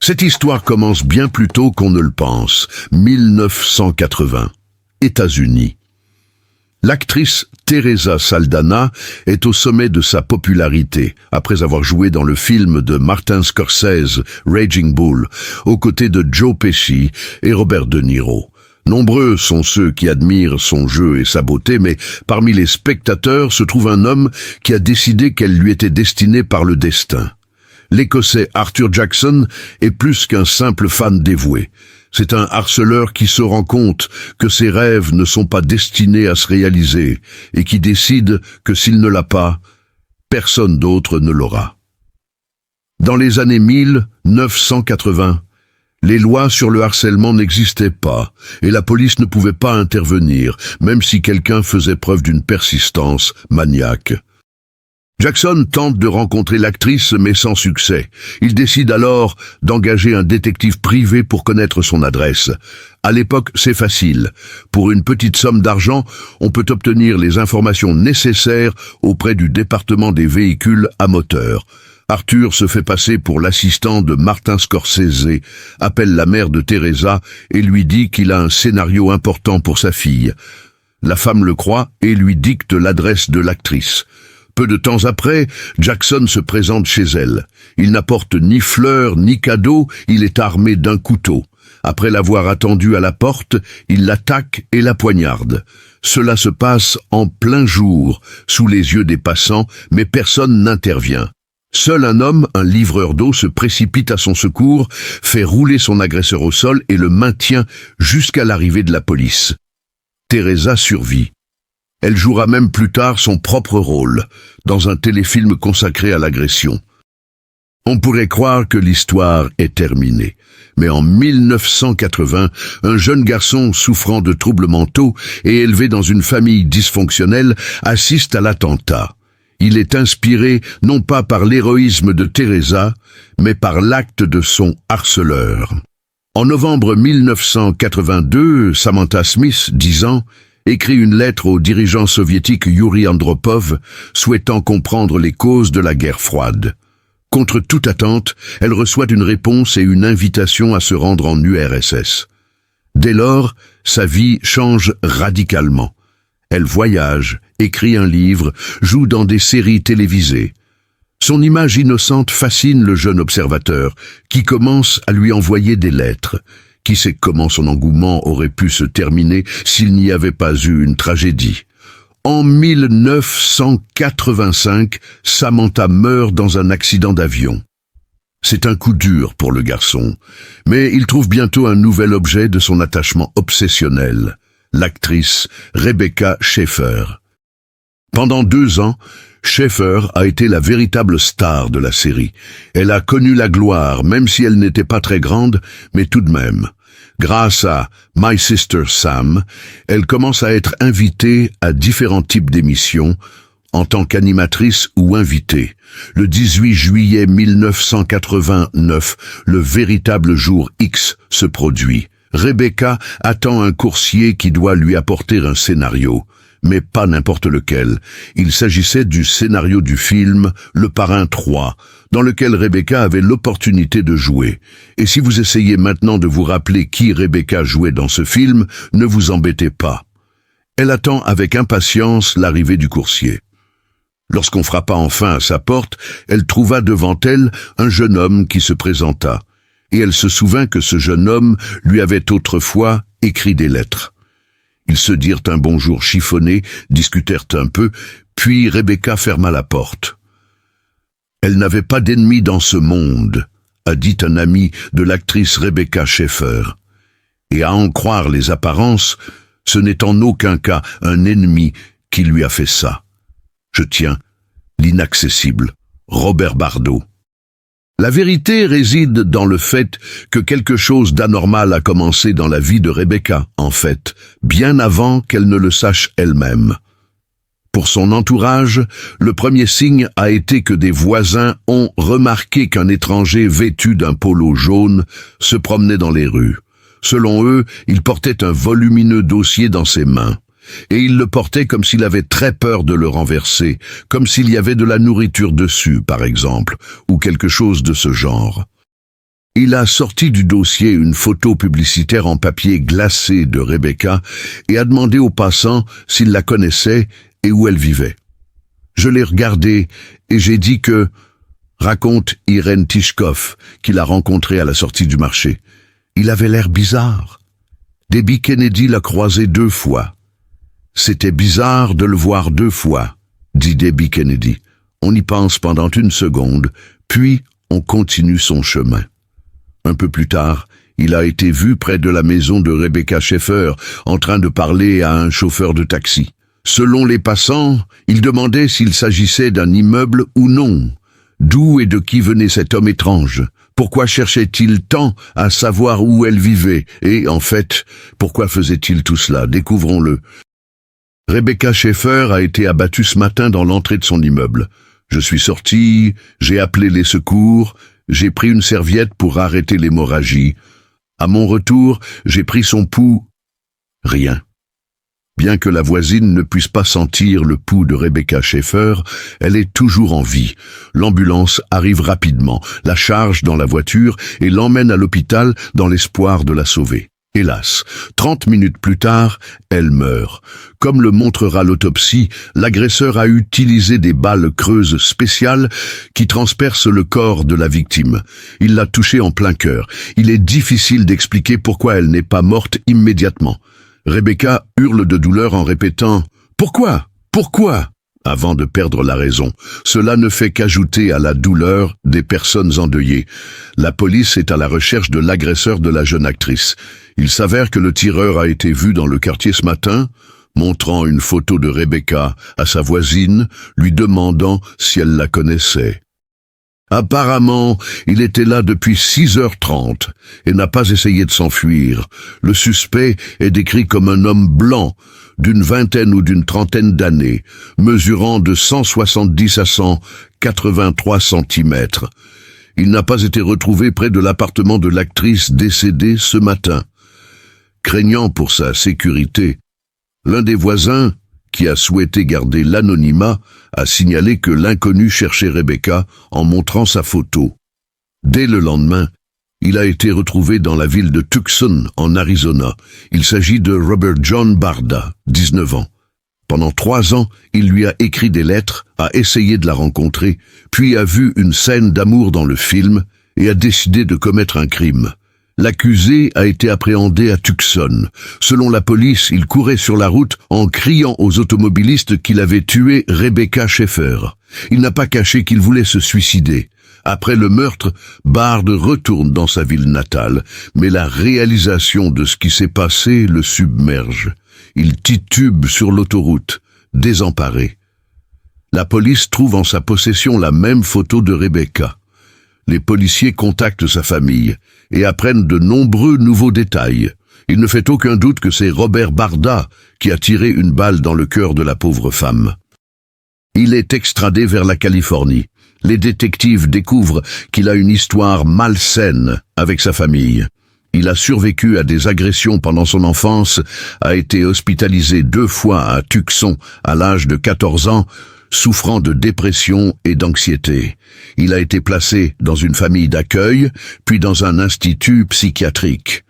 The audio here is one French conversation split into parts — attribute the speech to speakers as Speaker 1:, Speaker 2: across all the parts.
Speaker 1: Cette histoire commence bien plus tôt qu'on ne le pense. 1980. États-Unis. L'actrice Teresa Saldana est au sommet de sa popularité, après avoir joué dans le film de Martin Scorsese, Raging Bull, aux côtés de Joe Pesci et Robert De Niro. Nombreux sont ceux qui admirent son jeu et sa beauté, mais parmi les spectateurs se trouve un homme qui a décidé qu'elle lui était destinée par le destin. L'Écossais Arthur Jackson est plus qu'un simple fan dévoué. C'est un harceleur qui se rend compte que ses rêves ne sont pas destinés à se réaliser et qui décide que s'il ne l'a pas, personne d'autre ne l'aura. Dans les années 1980, les lois sur le harcèlement n'existaient pas et la police ne pouvait pas intervenir, même si quelqu'un faisait preuve d'une persistance maniaque. Jackson tente de rencontrer l'actrice, mais sans succès. Il décide alors d'engager un détective privé pour connaître son adresse. À l'époque, c'est facile. Pour une petite somme d'argent, on peut obtenir les informations nécessaires auprès du département des véhicules à moteur. Arthur se fait passer pour l'assistant de Martin Scorsese, appelle la mère de Teresa et lui dit qu'il a un scénario important pour sa fille. La femme le croit et lui dicte l'adresse de l'actrice. Peu de temps après, Jackson se présente chez elle. Il n'apporte ni fleurs ni cadeaux, il est armé d'un couteau. Après l'avoir attendue à la porte, il l'attaque et la poignarde. Cela se passe en plein jour, sous les yeux des passants, mais personne n'intervient. Seul un homme, un livreur d'eau, se précipite à son secours, fait rouler son agresseur au sol et le maintient jusqu'à l'arrivée de la police. Teresa survit. Elle jouera même plus tard son propre rôle, dans un téléfilm consacré à l'agression. On pourrait croire que l'histoire est terminée, mais en 1980, un jeune garçon souffrant de troubles mentaux et élevé dans une famille dysfonctionnelle assiste à l'attentat. Il est inspiré non pas par l'héroïsme de Teresa, mais par l'acte de son harceleur. En novembre 1982, Samantha Smith, 10 ans, écrit une lettre au dirigeant soviétique Yuri Andropov, souhaitant comprendre les causes de la guerre froide. Contre toute attente, elle reçoit une réponse et une invitation à se rendre en URSS. Dès lors, sa vie change radicalement. Elle voyage, écrit un livre, joue dans des séries télévisées. Son image innocente fascine le jeune observateur, qui commence à lui envoyer des lettres. Qui sait comment son engouement aurait pu se terminer s'il n'y avait pas eu une tragédie. En 1985, Samantha meurt dans un accident d'avion. C'est un coup dur pour le garçon, mais il trouve bientôt un nouvel objet de son attachement obsessionnel, l'actrice Rebecca Schaeffer. Pendant 2 ans, Schaeffer a été la véritable star de la série. Elle a connu la gloire, même si elle n'était pas très grande, mais tout de même. Grâce à My Sister Sam, elle commence à être invitée à différents types d'émissions, en tant qu'animatrice ou invitée. Le 18 juillet 1989, le véritable jour X se produit. Rebecca attend un coursier qui doit lui apporter un scénario. Mais pas n'importe lequel. Il s'agissait du scénario du film Le Parrain 3, dans lequel Rebecca avait l'opportunité de jouer. Et si vous essayez maintenant de vous rappeler qui Rebecca jouait dans ce film, ne vous embêtez pas. Elle attend avec impatience l'arrivée du coursier. Lorsqu'on frappa enfin à sa porte, elle trouva devant elle un jeune homme qui se présenta. Et elle se souvint que ce jeune homme lui avait autrefois écrit des lettres. Ils se dirent un bonjour chiffonné, discutèrent un peu, puis Rebecca ferma la porte. Elle n'avait pas d'ennemi dans ce monde, a dit un ami de l'actrice Rebecca Schaeffer. Et à en croire les apparences, ce n'est en aucun cas un ennemi qui lui a fait ça. Je tiens, l'inaccessible, Robert Bardot. La vérité réside dans le fait que quelque chose d'anormal a commencé dans la vie de Rebecca, en fait, bien avant qu'elle ne le sache elle-même. Pour son entourage, le premier signe a été que des voisins ont remarqué qu'un étranger vêtu d'un polo jaune se promenait dans les rues. Selon eux, il portait un volumineux dossier dans ses mains. Et il le portait comme s'il avait très peur de le renverser, comme s'il y avait de la nourriture dessus, par exemple, ou quelque chose de ce genre. Il a sorti du dossier une photo publicitaire en papier glacé de Rebecca et a demandé aux passants s'ils la connaissaient et où elle vivait. Je l'ai regardé et j'ai dit que, raconte Irène Tishkov, qu'il a rencontré à la sortie du marché. Il avait l'air bizarre. Debbie Kennedy l'a croisé 2 fois. C'était bizarre de le voir 2 fois, dit Debbie Kennedy. On y pense pendant 1 seconde, puis on continue son chemin. Un peu plus tard, il a été vu près de la maison de Rebecca Schaeffer, en train de parler à un chauffeur de taxi. Selon les passants, il demandait s'il s'agissait d'un immeuble ou non. D'où et de qui venait cet homme étrange? Pourquoi cherchait-il tant à savoir où elle vivait? Et, en fait, pourquoi faisait-il tout cela? Découvrons-le. Rebecca Schaeffer a été abattue ce matin dans l'entrée de son immeuble. Je suis sorti, j'ai appelé les secours, j'ai pris une serviette pour arrêter l'hémorragie. À mon retour, j'ai pris son pouls. Rien. Bien que la voisine ne puisse pas sentir le pouls de Rebecca Schaeffer, elle est toujours en vie. L'ambulance arrive rapidement, la charge dans la voiture et l'emmène à l'hôpital dans l'espoir de la sauver. Hélas, 30 minutes plus tard, elle meurt. Comme le montrera l'autopsie, l'agresseur a utilisé des balles creuses spéciales qui transpercent le corps de la victime. Il l'a touchée en plein cœur. Il est difficile d'expliquer pourquoi elle n'est pas morte immédiatement. Rebecca hurle de douleur en répétant « Pourquoi? Pourquoi ?» avant de perdre la raison. Cela ne fait qu'ajouter à la douleur des personnes endeuillées. La police est à la recherche de l'agresseur de la jeune actrice. Il s'avère que le tireur a été vu dans le quartier ce matin, montrant une photo de Rebecca à sa voisine, lui demandant si elle la connaissait. Apparemment, il était là depuis 6h30 et n'a pas essayé de s'enfuir. Le suspect est décrit comme un homme blanc, d'une 20aine ou d'une 30aine d'années, mesurant de 170 à 183 cm. Il n'a pas été retrouvé près de l'appartement de l'actrice décédée ce matin. Craignant pour sa sécurité, l'un des voisins, qui a souhaité garder l'anonymat, a signalé que l'inconnu cherchait Rebecca en montrant sa photo. Dès le lendemain, il a été retrouvé dans la ville de Tucson, en Arizona. Il s'agit de Robert John Barda, 19 ans. Pendant 3 ans, il lui a écrit des lettres, a essayé de la rencontrer, puis a vu une scène d'amour dans le film et a décidé de commettre un crime. L'accusé a été appréhendé à Tucson. Selon la police, il courait sur la route en criant aux automobilistes qu'il avait tué Rebecca Schaeffer. Il n'a pas caché qu'il voulait se suicider. Après le meurtre, Bard retourne dans sa ville natale, mais la réalisation de ce qui s'est passé le submerge. Il titube sur l'autoroute, désemparé. La police trouve en sa possession la même photo de Rebecca. Les policiers contactent sa famille et apprennent de nombreux nouveaux détails. Il ne fait aucun doute que c'est Robert Barda qui a tiré une balle dans le cœur de la pauvre femme. Il est extradé vers la Californie. Les détectives découvrent qu'il a une histoire malsaine avec sa famille. Il a survécu à des agressions pendant son enfance, a été hospitalisé 2 fois à Tucson à l'âge de 14 ans, souffrant de dépression et d'anxiété. Il a été placé dans une famille d'accueil, puis dans un institut psychiatrique.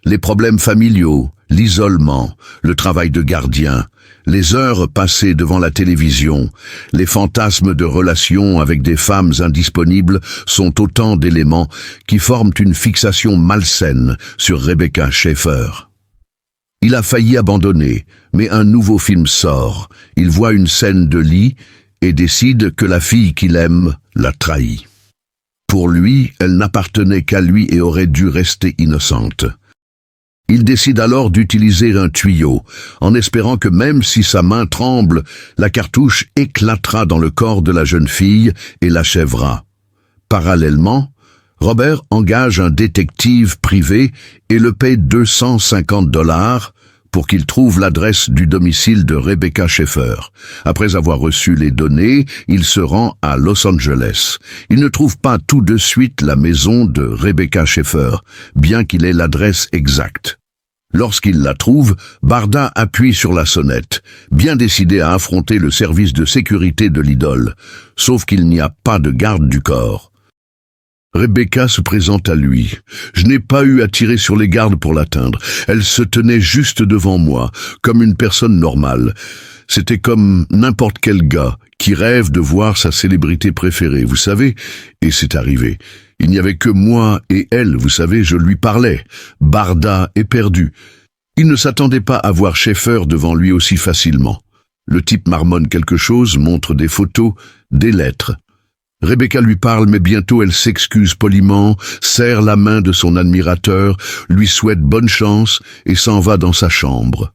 Speaker 1: Les problèmes familiaux, l'isolement, le travail de gardien, les heures passées devant la télévision, les fantasmes de relations avec des femmes indisponibles sont autant d'éléments qui forment une fixation malsaine sur Rebecca Schaeffer. Il a failli abandonner, mais un nouveau film sort. Il voit une scène de lit et décide que la fille qu'il aime l'a trahi. Pour lui, elle n'appartenait qu'à lui et aurait dû rester innocente. Il décide alors d'utiliser un tuyau, en espérant que même si sa main tremble, la cartouche éclatera dans le corps de la jeune fille et l'achèvera. Parallèlement, Robert engage un détective privé et le paie $250 pour qu'il trouve l'adresse du domicile de Rebecca Schaeffer. Après avoir reçu les données, il se rend à Los Angeles. Il ne trouve pas tout de suite la maison de Rebecca Schaeffer, bien qu'il ait l'adresse exacte. Lorsqu'il la trouve, Barda appuie sur la sonnette, bien décidé à affronter le service de sécurité de l'idole, sauf qu'il n'y a pas de garde du corps. Rebecca se présente à lui. Je n'ai pas eu à tirer sur les gardes pour l'atteindre. Elle se tenait juste devant moi, comme une personne normale. C'était comme n'importe quel gars qui rêve de voir sa célébrité préférée, vous savez, et c'est arrivé. Il n'y avait que moi et elle, vous savez, je lui parlais. Barda éperdu. Il ne s'attendait pas à voir Schaeffer devant lui aussi facilement. Le type marmonne quelque chose, montre des photos, des lettres. Rebecca lui parle, mais bientôt elle s'excuse poliment, serre la main de son admirateur, lui souhaite bonne chance et s'en va dans sa chambre.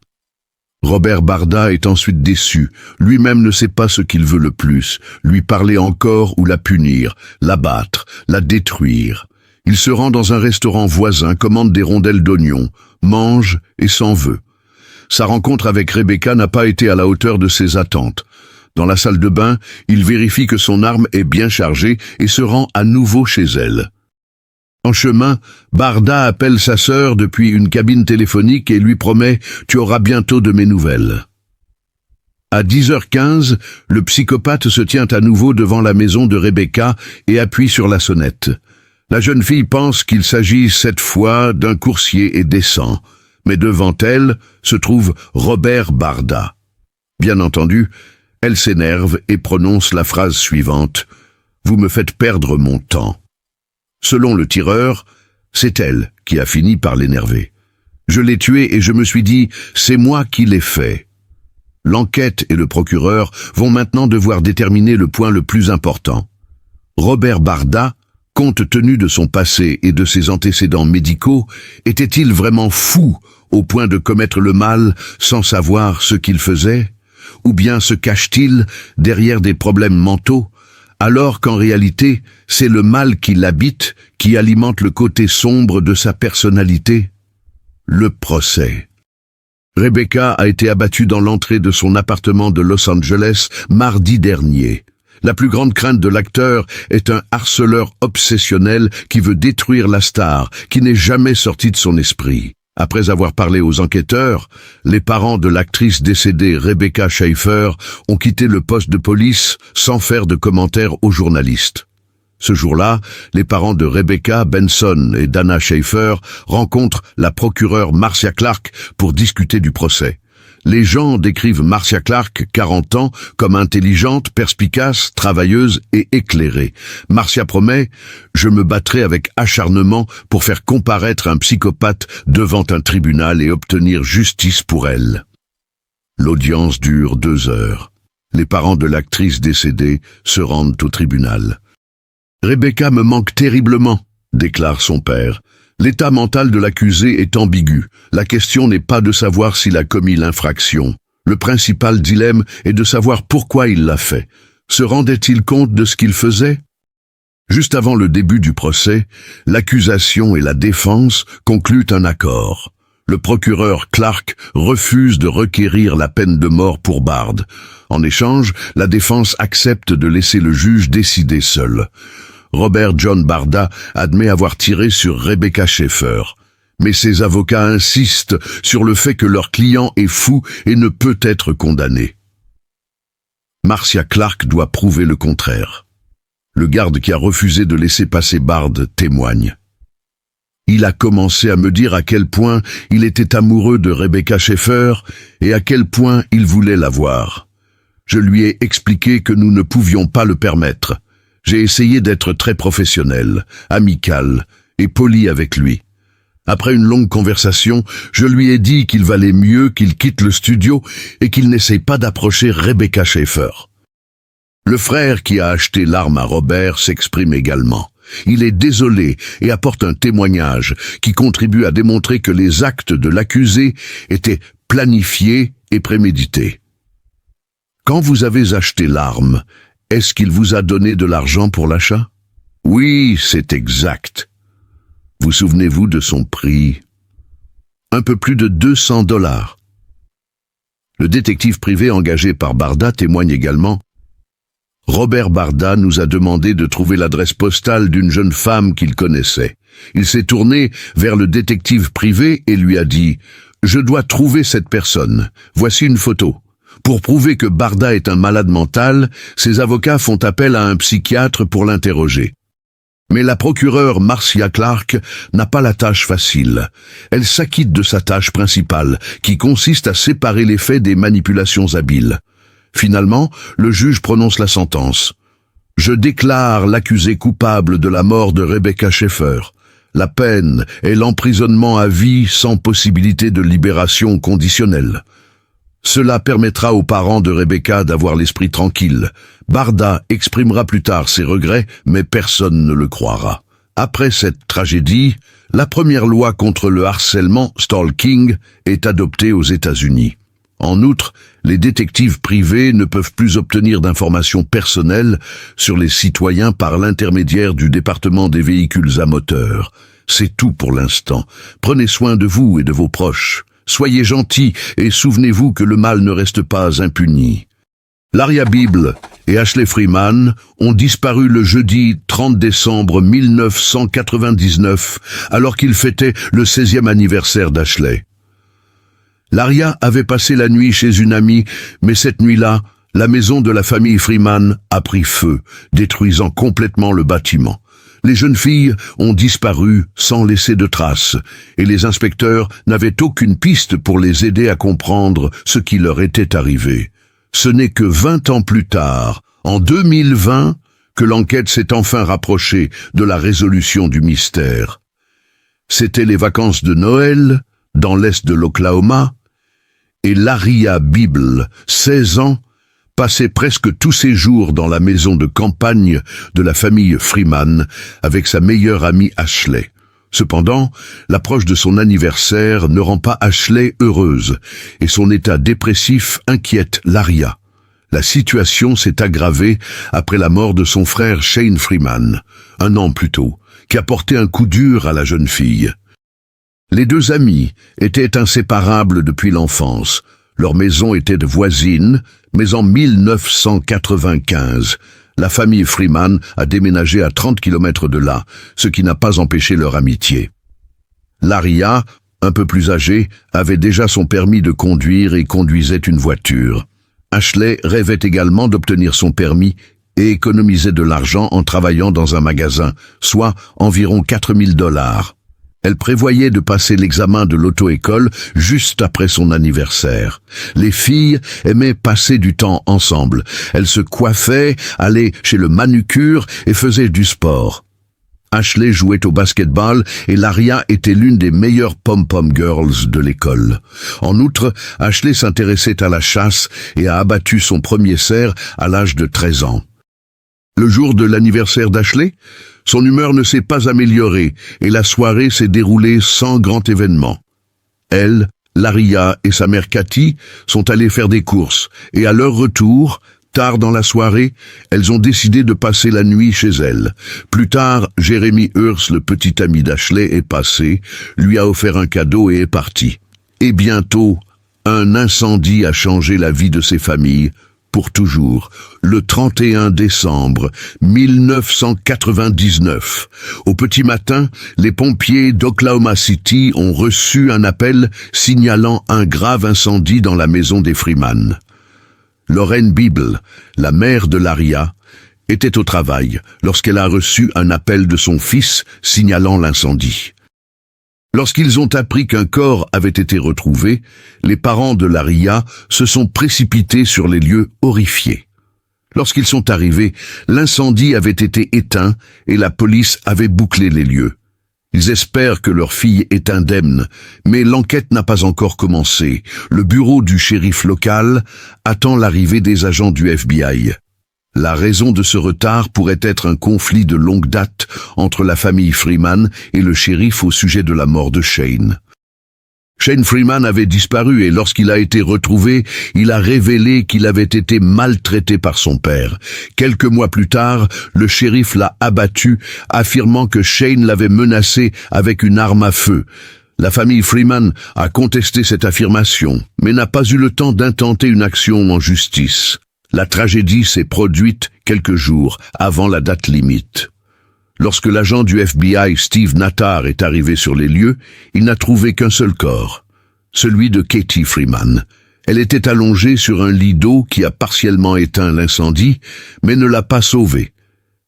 Speaker 1: Robert Barda est ensuite déçu. Lui-même ne sait pas ce qu'il veut le plus, lui parler encore ou la punir, l'abattre, la détruire. Il se rend dans un restaurant voisin, commande des rondelles d'oignon, mange et s'en veut. Sa rencontre avec Rebecca n'a pas été à la hauteur de ses attentes. Dans la salle de bain, il vérifie que son arme est bien chargée et se rend à nouveau chez elle. En chemin, Barda appelle sa sœur depuis une cabine téléphonique et lui promet « Tu auras bientôt de mes nouvelles ». À 10h15, le psychopathe se tient à nouveau devant la maison de Rebecca et appuie sur la sonnette. La jeune fille pense qu'il s'agit cette fois d'un coursier et descend, mais devant elle se trouve Robert Barda. Bien entendu, elle s'énerve et prononce la phrase suivante « Vous me faites perdre mon temps ». Selon le tireur, c'est elle qui a fini par l'énerver. Je l'ai tué et je me suis dit « c'est moi qui l'ai fait ». L'enquête et le procureur vont maintenant devoir déterminer le point le plus important. Robert Barda, compte tenu de son passé et de ses antécédents médicaux, était-il vraiment fou au point de commettre le mal sans savoir ce qu'il faisait ? Ou bien se cache-t-il derrière des problèmes mentaux, alors qu'en réalité, c'est le mal qui l'habite, qui alimente le côté sombre de sa personnalité? Le procès. Rebecca a été abattue dans l'entrée de son appartement de Los Angeles mardi dernier. La plus grande crainte de l'acteur est un harceleur obsessionnel qui veut détruire la star, qui n'est jamais sorti de son esprit. Après avoir parlé aux enquêteurs, les parents de l'actrice décédée Rebecca Schaeffer ont quitté le poste de police sans faire de commentaires aux journalistes. Ce jour-là, les parents de Rebecca, Benson et Dana Schaeffer rencontrent la procureure Marcia Clark pour discuter du procès. Les gens décrivent Marcia Clark, 40 ans, comme intelligente, perspicace, travailleuse et éclairée. Marcia promet « Je me battrai avec acharnement pour faire comparaître un psychopathe devant un tribunal et obtenir justice pour elle. » L'audience dure 2 heures. Les parents de l'actrice décédée se rendent au tribunal. « Rebecca me manque terriblement », déclare son père. L'état mental de l'accusé est ambigu. La question n'est pas de savoir s'il a commis l'infraction. Le principal dilemme est de savoir pourquoi il l'a fait. Se rendait-il compte de ce qu'il faisait? Juste avant le début du procès, l'accusation et la défense concluent un accord. Le procureur Clark refuse de requérir la peine de mort pour Bard. En échange, la défense accepte de laisser le juge décider seul. Robert John Barda admet avoir tiré sur Rebecca Schaeffer. Mais ses avocats insistent sur le fait que leur client est fou et ne peut être condamné. Marcia Clark doit prouver le contraire. Le garde qui a refusé de laisser passer Bard témoigne. Il a commencé à me dire à quel point il était amoureux de Rebecca Schaeffer et à quel point il voulait la voir. Je lui ai expliqué que nous ne pouvions pas le permettre. J'ai essayé d'être très professionnel, amical et poli avec lui. Après une longue conversation, je lui ai dit qu'il valait mieux qu'il quitte le studio et qu'il n'essaye pas d'approcher Rebecca Schaeffer. Le frère qui a acheté l'arme à Robert s'exprime également. Il est désolé et apporte un témoignage qui contribue à démontrer que les actes de l'accusé étaient planifiés et prémédités. Quand vous avez acheté l'arme, est-ce qu'il vous a donné de l'argent pour l'achat? Oui, c'est exact. Vous souvenez-vous de son prix? Un peu plus de $200. Le détective privé engagé par Barda témoigne également. Robert Barda nous a demandé de trouver l'adresse postale d'une jeune femme qu'il connaissait. Il s'est tourné vers le détective privé et lui a dit « Je dois trouver cette personne. Voici une photo. » Pour prouver que Barda est un malade mental, ses avocats font appel à un psychiatre pour l'interroger. Mais la procureure Marcia Clark n'a pas la tâche facile. Elle s'acquitte de sa tâche principale, qui consiste à séparer les faits des manipulations habiles. Finalement, le juge prononce la sentence. « Je déclare l'accusé coupable de la mort de Rebecca Schaeffer. La peine est l'emprisonnement à vie sans possibilité de libération conditionnelle. » Cela permettra aux parents de Rebecca d'avoir l'esprit tranquille. Barda exprimera plus tard ses regrets, mais personne ne le croira. Après cette tragédie, la première loi contre le harcèlement, stalking, est adoptée aux États-Unis. En outre, les détectives privés ne peuvent plus obtenir d'informations personnelles sur les citoyens par l'intermédiaire du département des véhicules à moteur. C'est tout pour l'instant. Prenez soin de vous et de vos proches. Soyez gentils et souvenez-vous que le mal ne reste pas impuni. Laria Bible et Ashley Freeman ont disparu le jeudi 30 décembre 1999 alors qu'ils fêtaient le 16e anniversaire d'Ashley. Laria avait passé la nuit chez une amie, mais cette nuit-là, la maison de la famille Freeman a pris feu, détruisant complètement le bâtiment. Les jeunes filles ont disparu sans laisser de traces, et les inspecteurs n'avaient aucune piste pour les aider à comprendre ce qui leur était arrivé. Ce n'est que 20 ans plus tard, en 2020, que l'enquête s'est enfin rapprochée de la résolution du mystère. C'étaient les vacances de Noël, dans l'est de l'Oklahoma, et Laria Bible, 16 ans, passait presque tous ses jours dans la maison de campagne de la famille Freeman avec sa meilleure amie Ashley. Cependant, l'approche de son anniversaire ne rend pas Ashley heureuse et son état dépressif inquiète Laria. La situation s'est aggravée après la mort de son frère Shane Freeman, 1 an plus tôt, qui a porté un coup dur à la jeune fille. Les deux amis étaient inséparables depuis l'enfance. Leur maison était de voisine, mais en 1995, la famille Freeman a déménagé à 30 km de là, ce qui n'a pas empêché leur amitié. Laria, un peu plus âgée, avait déjà son permis de conduire et conduisait une voiture. Ashley rêvait également d'obtenir son permis et économisait de l'argent en travaillant dans un magasin, soit environ $4 000. Elle prévoyait de passer l'examen de l'auto-école juste après son anniversaire. Les filles aimaient passer du temps ensemble. Elles se coiffaient, allaient chez le manucure et faisaient du sport. Ashley jouait au basketball et Laria était l'une des meilleures pom-pom girls de l'école. En outre, Ashley s'intéressait à la chasse et a abattu son premier cerf à l'âge de 13 ans. Le jour de l'anniversaire d'Ashley, son humeur ne s'est pas améliorée et la soirée s'est déroulée sans grand événement. Elle, Laria et sa mère Cathy sont allées faire des courses et à leur retour, tard dans la soirée, elles ont décidé de passer la nuit chez elle. Plus tard, Jeremy Hurst, le petit ami d'Ashley, est passé, lui a offert un cadeau et est parti. Et bientôt, un incendie a changé la vie de ces familles, pour toujours, le 31 décembre 1999. Au petit matin, les pompiers d'Oklahoma City ont reçu un appel signalant un grave incendie dans la maison des Freeman. Lauren Bible, la mère de Laria, était au travail lorsqu'elle a reçu un appel de son fils signalant l'incendie. Lorsqu'ils ont appris qu'un corps avait été retrouvé, les parents de Laria se sont précipités sur les lieux horrifiés. Lorsqu'ils sont arrivés, l'incendie avait été éteint et la police avait bouclé les lieux. Ils espèrent que leur fille est indemne, mais l'enquête n'a pas encore commencé. Le bureau du shérif local attend l'arrivée des agents du FBI. La raison de ce retard pourrait être un conflit de longue date entre la famille Freeman et le shérif au sujet de la mort de Shane. Shane Freeman avait disparu et lorsqu'il a été retrouvé, il a révélé qu'il avait été maltraité par son père. Quelques mois plus tard, le shérif l'a abattu, affirmant que Shane l'avait menacé avec une arme à feu. La famille Freeman a contesté cette affirmation, mais n'a pas eu le temps d'intenter une action en justice. La tragédie s'est produite quelques jours avant la date limite. Lorsque l'agent du FBI Steve Nattar est arrivé sur les lieux, il n'a trouvé qu'un seul corps, celui de Katie Freeman. Elle était allongée sur un lit d'eau qui a partiellement éteint l'incendie, mais ne l'a pas sauvée.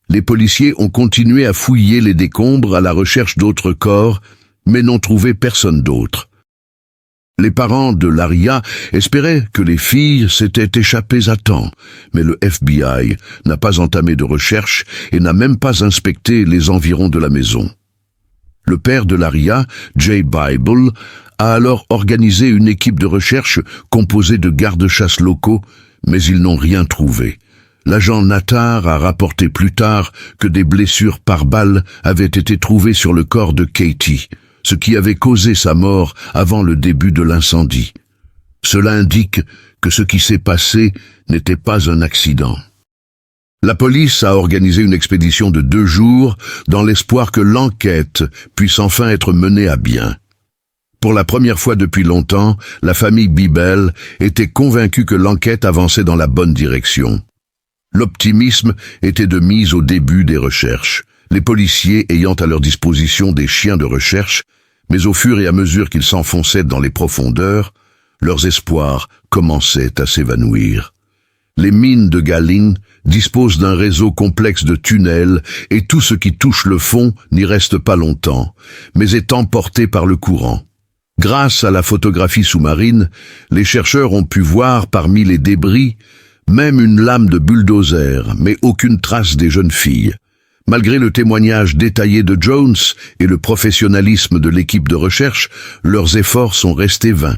Speaker 1: Les policiers ont continué à fouiller les décombres à la recherche d'autres corps, mais n'ont trouvé personne d'autre. Les parents de Laria espéraient que les filles s'étaient échappées à temps, mais le FBI n'a pas entamé de recherche et n'a même pas inspecté les environs de la maison. Le père de Laria, Jay Bible, a alors organisé une équipe de recherche composée de gardes-chasse locaux, mais ils n'ont rien trouvé. L'agent Nattar a rapporté plus tard que des blessures par balle avaient été trouvées sur le corps de Katie, ce qui avait causé sa mort avant le début de l'incendie. Cela indique que ce qui s'est passé n'était pas un accident. La police a organisé une expédition de 2 jours dans l'espoir que l'enquête puisse enfin être menée à bien. Pour la première fois depuis longtemps, la famille Bibel était convaincue que l'enquête avançait dans la bonne direction. L'optimisme était de mise au début des recherches, les policiers ayant à leur disposition des chiens de recherche, mais au fur et à mesure qu'ils s'enfonçaient dans les profondeurs, leurs espoirs commençaient à s'évanouir. Les mines de Galing disposent d'un réseau complexe de tunnels et tout ce qui touche le fond n'y reste pas longtemps, mais est emporté par le courant. Grâce à la photographie sous-marine, les chercheurs ont pu voir parmi les débris même une lame de bulldozer, mais aucune trace des jeunes filles. Malgré le témoignage détaillé de Jones et le professionnalisme de l'équipe de recherche, leurs efforts sont restés vains.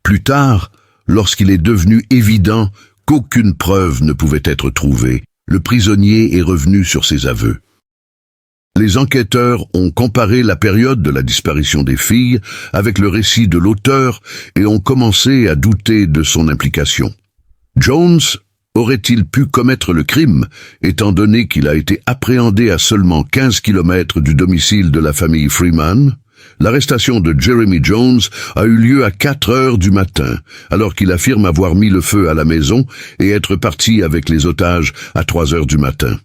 Speaker 1: Plus tard, lorsqu'il est devenu évident qu'aucune preuve ne pouvait être trouvée, le prisonnier est revenu sur ses aveux. Les enquêteurs ont comparé la période de la disparition des filles avec le récit de l'auteur et ont commencé à douter de son implication. Jones aurait-il pu commettre le crime, étant donné qu'il a été appréhendé à seulement 15 km du domicile de la famille Freeman? L'arrestation de Jeremy Jones a eu lieu à 4 heures du matin, alors qu'il affirme avoir mis le feu à la maison et être parti avec les otages à 3 heures du matin.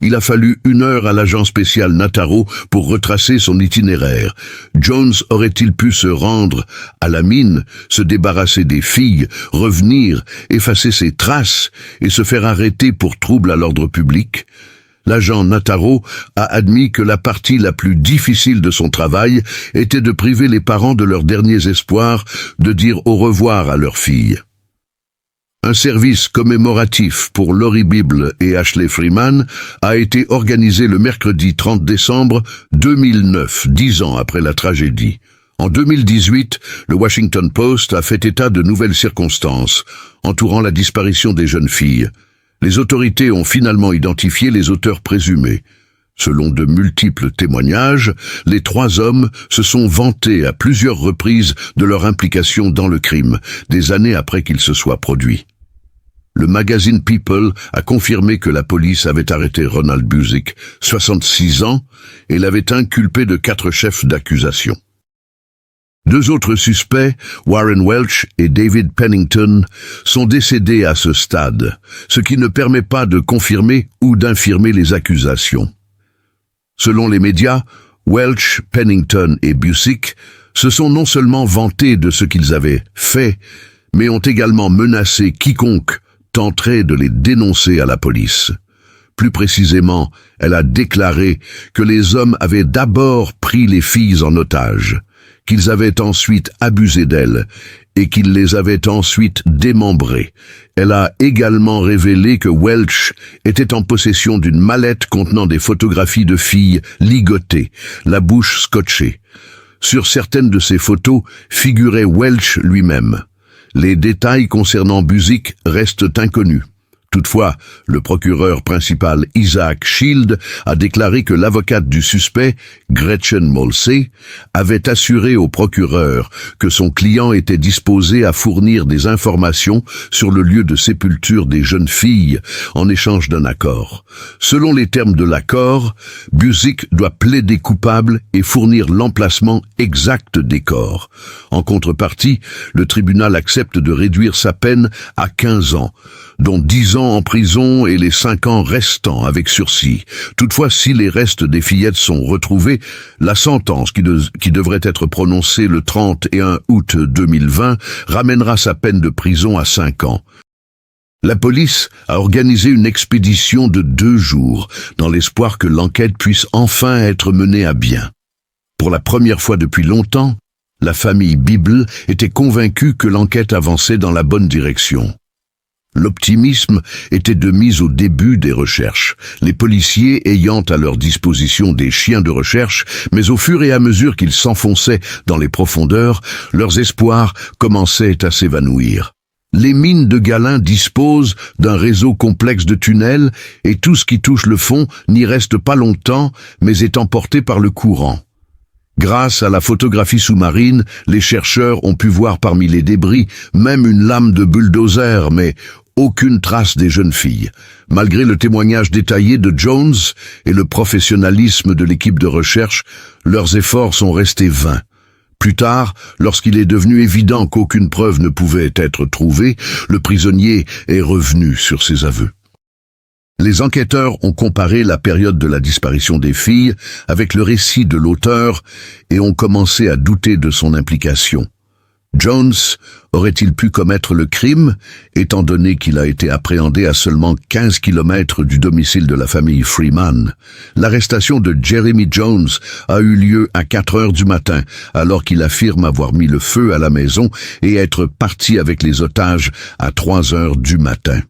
Speaker 1: Il a fallu 1 heure à l'agent spécial Nataro pour retracer son itinéraire. Jones aurait-il pu se rendre à la mine, se débarrasser des filles, revenir, effacer ses traces et se faire arrêter pour trouble à l'ordre public? L'agent Nataro a admis que la partie la plus difficile de son travail était de priver les parents de leurs derniers espoirs de dire au revoir à leurs filles. Un service commémoratif pour Lori Bible et Ashley Freeman a été organisé le mercredi 30 décembre 2009, 10 ans après la tragédie. En 2018, le Washington Post a fait état de nouvelles circonstances entourant la disparition des jeunes filles. Les autorités ont finalement identifié les auteurs présumés. Selon de multiples témoignages, les 3 hommes se sont vantés à plusieurs reprises de leur implication dans le crime, des années après qu'il se soit produit. Le magazine People a confirmé que la police avait arrêté Ronald Busick, 66 ans, et l'avait inculpé de 4 chefs d'accusation. 2 autres suspects, Warren Welch et David Pennington, sont décédés à ce stade, ce qui ne permet pas de confirmer ou d'infirmer les accusations. Selon les médias, Welch, Pennington et Busick se sont non seulement vantés de ce qu'ils avaient fait, mais ont également menacé quiconque tenterait de les dénoncer à la police. Plus précisément, elle a déclaré que les hommes avaient d'abord pris les filles en otage, qu'ils avaient ensuite abusé d'elles et qu'ils les avaient ensuite démembrées. Elle a également révélé que Welch était en possession d'une mallette contenant des photographies de filles ligotées, la bouche scotchée. Sur certaines de ces photos figurait Welch lui-même. Les détails concernant Busick restent inconnus. Toutefois, le procureur principal Isaac Shield a déclaré que l'avocate du suspect, Gretchen Molsey, avait assuré au procureur que son client était disposé à fournir des informations sur le lieu de sépulture des jeunes filles en échange d'un accord. Selon les termes de l'accord, Busick doit plaider coupable et fournir l'emplacement exact des corps. En contrepartie, le tribunal accepte de réduire sa peine à 15 ans, dont 10 ans en prison et les 5 ans restants avec sursis. Toutefois, si les restes des fillettes sont retrouvés, la sentence qui devrait être prononcée le 31 août 2020 ramènera sa peine de prison à 5 ans. La police a organisé une expédition de 2 jours, dans l'espoir que l'enquête puisse enfin être menée à bien. Pour la première fois depuis longtemps, la famille Bible était convaincue que l'enquête avançait dans la bonne direction. L'optimisme était de mise au début des recherches, les policiers ayant à leur disposition des chiens de recherche, mais au fur et à mesure qu'ils s'enfonçaient dans les profondeurs, leurs espoirs commençaient à s'évanouir. Les mines de Galin disposent d'un réseau complexe de tunnels et tout ce qui touche le fond n'y reste pas longtemps, mais est emporté par le courant. Grâce à la photographie sous-marine, les chercheurs ont pu voir parmi les débris même une lame de bulldozer, mais aucune trace des jeunes filles. Malgré le témoignage détaillé de Jones et le professionnalisme de l'équipe de recherche, leurs efforts sont restés vains. Plus tard, lorsqu'il est devenu évident qu'aucune preuve ne pouvait être trouvée, le prisonnier est revenu sur ses aveux. Les enquêteurs ont comparé la période de la disparition des filles avec le récit de l'auteur et ont commencé à douter de son implication. Jones aurait-il pu commettre le crime, étant donné qu'il a été appréhendé à seulement 15 km du domicile de la famille Freeman? L'arrestation de Jeremy Jones a eu lieu à 4 heures du matin, alors qu'il affirme avoir mis le feu à la maison et être parti avec les otages à 3 heures du matin.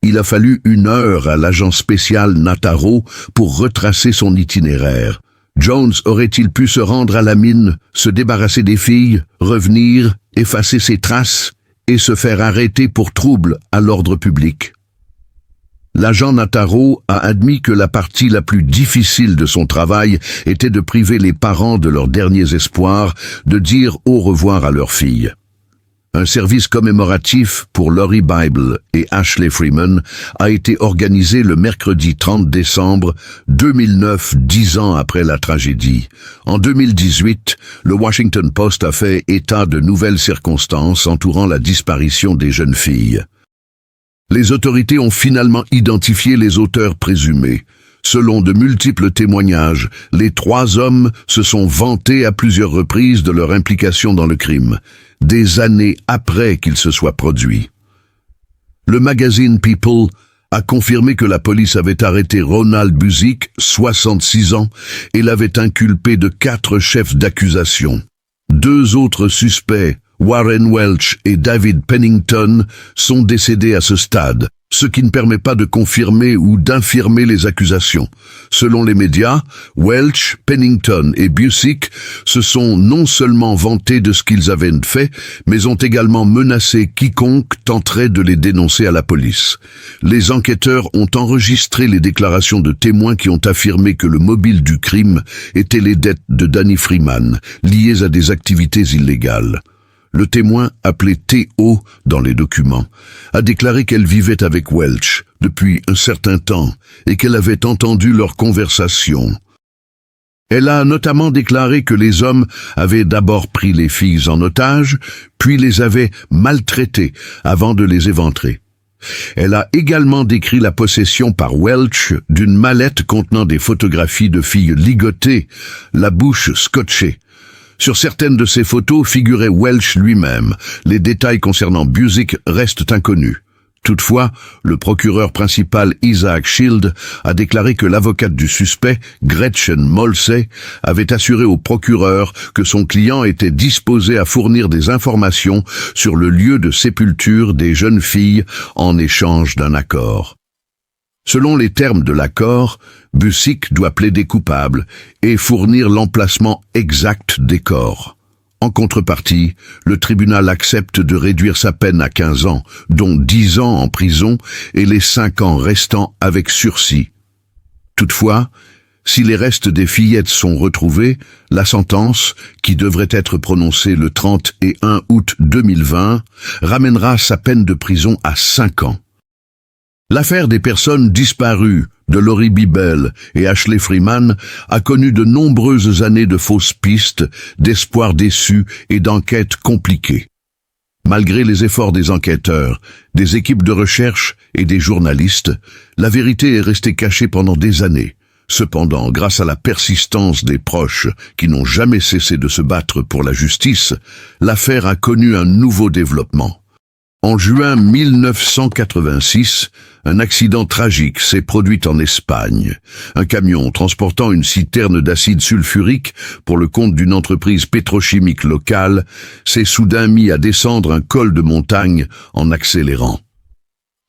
Speaker 1: Il a fallu 1 heure à l'agent spécial Nataro pour retracer son itinéraire. Jones aurait-il pu se rendre à la mine, se débarrasser des filles, revenir, effacer ses traces et se faire arrêter pour trouble à l'ordre public? L'agent Nataro a admis que la partie la plus difficile de son travail était de priver les parents de leurs derniers espoirs de dire au revoir à leurs filles. Un service commémoratif pour Lori Bible et Ashley Freeman a été organisé le mercredi 30 décembre 2009, 10 ans après la tragédie. En 2018, le Washington Post a fait état de nouvelles circonstances entourant la disparition des jeunes filles. Les autorités ont finalement identifié les auteurs présumés. Selon de multiples témoignages, les 3 hommes se sont vantés à plusieurs reprises de leur implication dans le crime, des années après qu'il se soit produit. Le magazine People a confirmé que la police avait arrêté Ronald Busick, 66 ans, et l'avait inculpé de 4 chefs d'accusation. 2 autres suspects, Warren Welch et David Pennington, sont décédés à ce stade, ce qui ne permet pas de confirmer ou d'infirmer les accusations. Selon les médias, Welch, Pennington et Busick se sont non seulement vantés de ce qu'ils avaient fait, mais ont également menacé quiconque tenterait de les dénoncer à la police. Les enquêteurs ont enregistré les déclarations de témoins qui ont affirmé que le mobile du crime était les dettes de Danny Freeman, liées à des activités illégales. Le témoin, appelé T.O. dans les documents, a déclaré qu'elle vivait avec Welch depuis un certain temps et qu'elle avait entendu leur conversation. Elle a notamment déclaré que les hommes avaient d'abord pris les filles en otage, puis les avaient maltraitées avant de les éventrer. Elle a également décrit la possession par Welch d'une mallette contenant des photographies de filles ligotées, la bouche scotchée. Sur certaines de ces photos figurait Welch lui-même. Les détails concernant Busick restent inconnus. Toutefois, le procureur principal Isaac Shield a déclaré que l'avocate du suspect, Gretchen Molsey, avait assuré au procureur que son client était disposé à fournir des informations sur le lieu de sépulture des jeunes filles en échange d'un accord. Selon les termes de l'accord, Busick doit plaider coupable et fournir l'emplacement exact des corps. En contrepartie, le tribunal accepte de réduire sa peine à 15 ans, dont 10 ans en prison et les 5 ans restants avec sursis. Toutefois, si les restes des fillettes sont retrouvés, la sentence, qui devrait être prononcée le 31 août 2020, ramènera sa peine de prison à 5 ans. L'affaire des personnes disparues de Lori Bible et Ashley Freeman a connu de nombreuses années de fausses pistes, d'espoirs déçus et d'enquêtes compliquées. Malgré les efforts des enquêteurs, des équipes de recherche et des journalistes, la vérité est restée cachée pendant des années. Cependant, grâce à la persistance des proches qui n'ont jamais cessé de se battre pour la justice, l'affaire a connu un nouveau développement. En juin 1986, un accident tragique s'est produit en Espagne. Un camion transportant une citerne d'acide sulfurique pour le compte d'une entreprise pétrochimique locale s'est soudain mis à descendre un col de montagne en accélérant.